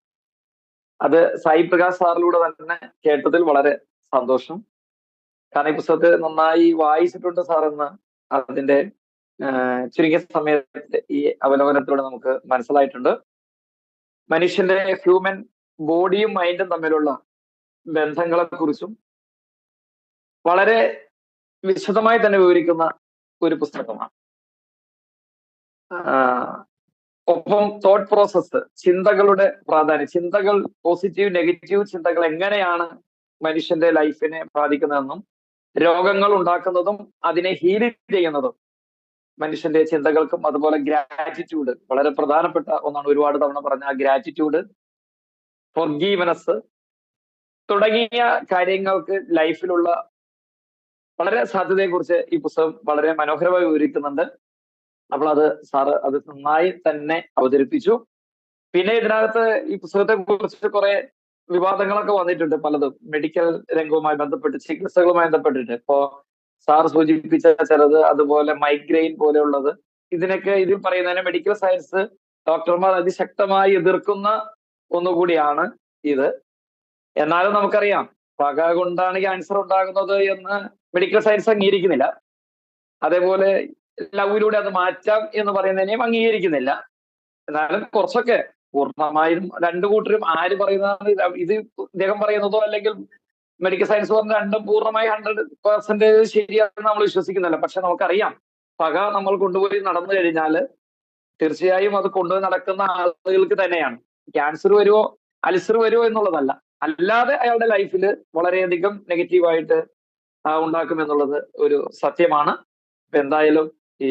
അത് സായി പ്രകാശ് സാറിലൂടെ തന്നെ കേട്ടതിൽ വളരെ സന്തോഷം. കാരണം ഈ പുസ്തകത്തെ നന്നായി വായിച്ചിട്ടുണ്ട് സാറെന്ന് അതിന്റെ ചുരുങ്ങിയ സമയത്ത് ഈ അവലോകനത്തിലൂടെ നമുക്ക് മനസ്സിലായിട്ടുണ്ട്. മനുഷ്യന്റെ ഹ്യൂമൻ ബോഡിയും മൈൻഡും തമ്മിലുള്ള ബന്ധങ്ങളെ കുറിച്ചും വളരെ വിശദമായി തന്നെ വിവരിക്കുന്ന ഒരു പുസ്തകമാണ്. ഒപ്പം തോട്ട് പ്രോസസ്സ്, ചിന്തകളുടെ പ്രാധാന്യം, ചിന്തകൾ, പോസിറ്റീവ് നെഗറ്റീവ് ചിന്തകൾ എങ്ങനെയാണ് മനുഷ്യന്റെ ലൈഫിനെ ബാധിക്കുന്നതെന്നും രോഗങ്ങൾ ഉണ്ടാക്കുന്നതും അതിനെ ഹീൽ ചെയ്യുന്നതും മനുഷ്യന്റെ ചിന്തകൾക്കും, അതുപോലെ ഗ്രാറ്റിറ്റ്യൂഡ് വളരെ പ്രധാനപ്പെട്ട ഒന്നാണ്. ഒരുപാട് തവണ പറഞ്ഞ ആ ഗ്രാറ്റിറ്റ്യൂഡ്, ഫോർഗീവ്നെസ് തുടങ്ങിയ കാര്യങ്ങൾക്ക് ലൈഫിലുള്ള വളരെ സാധ്യതയെക്കുറിച്ച് ഈ പുസ്തകം വളരെ മനോഹരമായി വിവരിക്കുന്നുണ്ട്. അപ്പോൾ സാറ് അത് നന്നായി തന്നെ അവതരിപ്പിച്ചു. പിന്നെ ഇതിനകത്ത് ഈ പുസ്തകത്തെ കുറിച്ച് കുറെ വിവാദങ്ങളൊക്കെ വന്നിട്ടുണ്ട്, പലതും മെഡിക്കൽ രംഗവുമായി ബന്ധപ്പെട്ട്, ചികിത്സകളുമായി ബന്ധപ്പെട്ടിട്ട്. ഇപ്പോ സാർ സൂചിപ്പിച്ച ചിലത്, അതുപോലെ മൈഗ്രെയിൻ പോലെയുള്ളത്, ഇതിൽ പറയുന്നതിന് മെഡിക്കൽ സയൻസ് ഡോക്ടർമാർ അതിശക്തമായി എതിർക്കുന്ന ഒന്നുകൂടിയാണ് ഇത്. എന്നാലും നമുക്കറിയാം പക കൊണ്ടാണ് ക്യാൻസർ ഉണ്ടാകുന്നത് എന്ന് മെഡിക്കൽ സയൻസ് അംഗീകരിക്കുന്നില്ല. അതേപോലെ ലവിലൂടെ അത് മാറ്റാം എന്ന് പറയുന്നതിനെയും അംഗീകരിക്കുന്നില്ല. എന്നാലും കുറച്ചൊക്കെ പൂർണ്ണമായും രണ്ടു കൂട്ടരും ആര് പറയുന്നതാണ് ഇത് ഇദ്ദേഹം പറയുന്നതോ അല്ലെങ്കിൽ മെഡിക്കൽ സയൻസ് പറഞ്ഞ രണ്ടും പൂർണ്ണമായി 100% ശരിയാണെന്ന് നമ്മൾ വിശ്വസിക്കുന്നില്ല. പക്ഷെ നമുക്കറിയാം പക നമ്മൾ കൊണ്ടുപോയി നടന്നു കഴിഞ്ഞാൽ തീർച്ചയായും അത് കൊണ്ടുപോയി നടക്കുന്ന ആളുകൾക്ക് തന്നെയാണ് ക്യാൻസർ വരുമോ അൾസർ വരുമോ എന്നുള്ളതല്ല, അല്ലാതെ അയാളുടെ ലൈഫിൽ വളരെയധികം നെഗറ്റീവായിട്ട് ഉണ്ടാക്കുമെന്നുള്ളത് ഒരു സത്യമാണ്. ഇപ്പൊ എന്തായാലും ഈ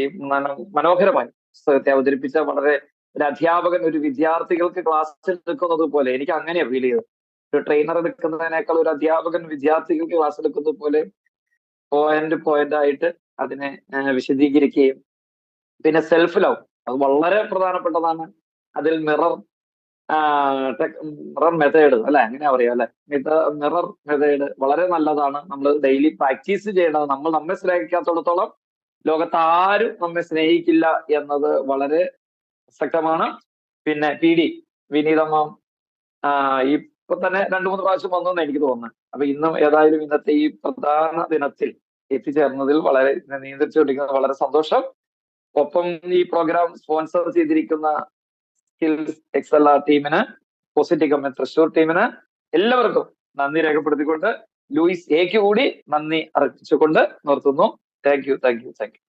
മനോഹരമായി പുസ്തകത്തെ അവതരിപ്പിച്ച വളരെ ഒരു അധ്യാപകൻ ഒരു വിദ്യാർത്ഥികൾക്ക് ക്ലാസ് എടുക്കുന്നത് പോലെ എനിക്ക് അങ്ങനെയാ ഫീൽ ചെയ്തത്. ഒരു ട്രെയിനർ എടുക്കുന്നതിനേക്കാൾ ഒരു അധ്യാപകൻ വിദ്യാർത്ഥികൾക്ക് ക്ലാസ് എടുക്കുന്നത് പോലെ പോയിന്റ് ആയിട്ട് അതിനെ വിശദീകരിക്കുകയും, പിന്നെ സെൽഫ് ലവ് അത് വളരെ പ്രധാനപ്പെട്ടതാണ്. അതിൽ മിറർ മെത്തേഡ് അല്ലെ, അങ്ങനെ പറയാം അല്ലെ, മിറർ മെത്തേഡ് വളരെ നല്ലതാണ്. നമ്മൾ ഡെയിലി പ്രാക്ടീസ് ചെയ്യേണ്ടത്. നമ്മൾ നമ്മെ സ്നേഹിക്കാത്തോടത്തോളം ലോകത്ത് ആരും നമ്മെ സ്നേഹിക്കില്ല എന്നത് വളരെ പ്രസക്തമാണ്. പിന്നെ PD വിനീതമ്മ ഇപ്പൊ തന്നെ 2-3 പ്രാവശ്യം വന്നെന്ന് എനിക്ക് തോന്നുന്നു. അപ്പൊ ഇന്നും ഏതായാലും ഇന്നത്തെ ഈ പ്രധാന ദിനത്തിൽ എത്തിച്ചേർന്നതിൽ വളരെ നിയന്ത്രിച്ചുകൊണ്ടിരിക്കുന്നത് വളരെ സന്തോഷം. ഒപ്പം ഈ പ്രോഗ്രാം സ്പോൺസർ ചെയ്തിരിക്കുന്ന സ്കിൽസ് XLR ടീമിന്, പോസിറ്റീവ് കമ്മ്യൂൺ തൃശ്ശൂർ ടീമിന് എല്ലാവർക്കും നന്ദി രേഖപ്പെടുത്തിക്കൊണ്ട് ലൂയിസ് എക്ക് കൂടി നന്ദി അർപ്പിച്ചുകൊണ്ട് നിർത്തുന്നു. Thank you.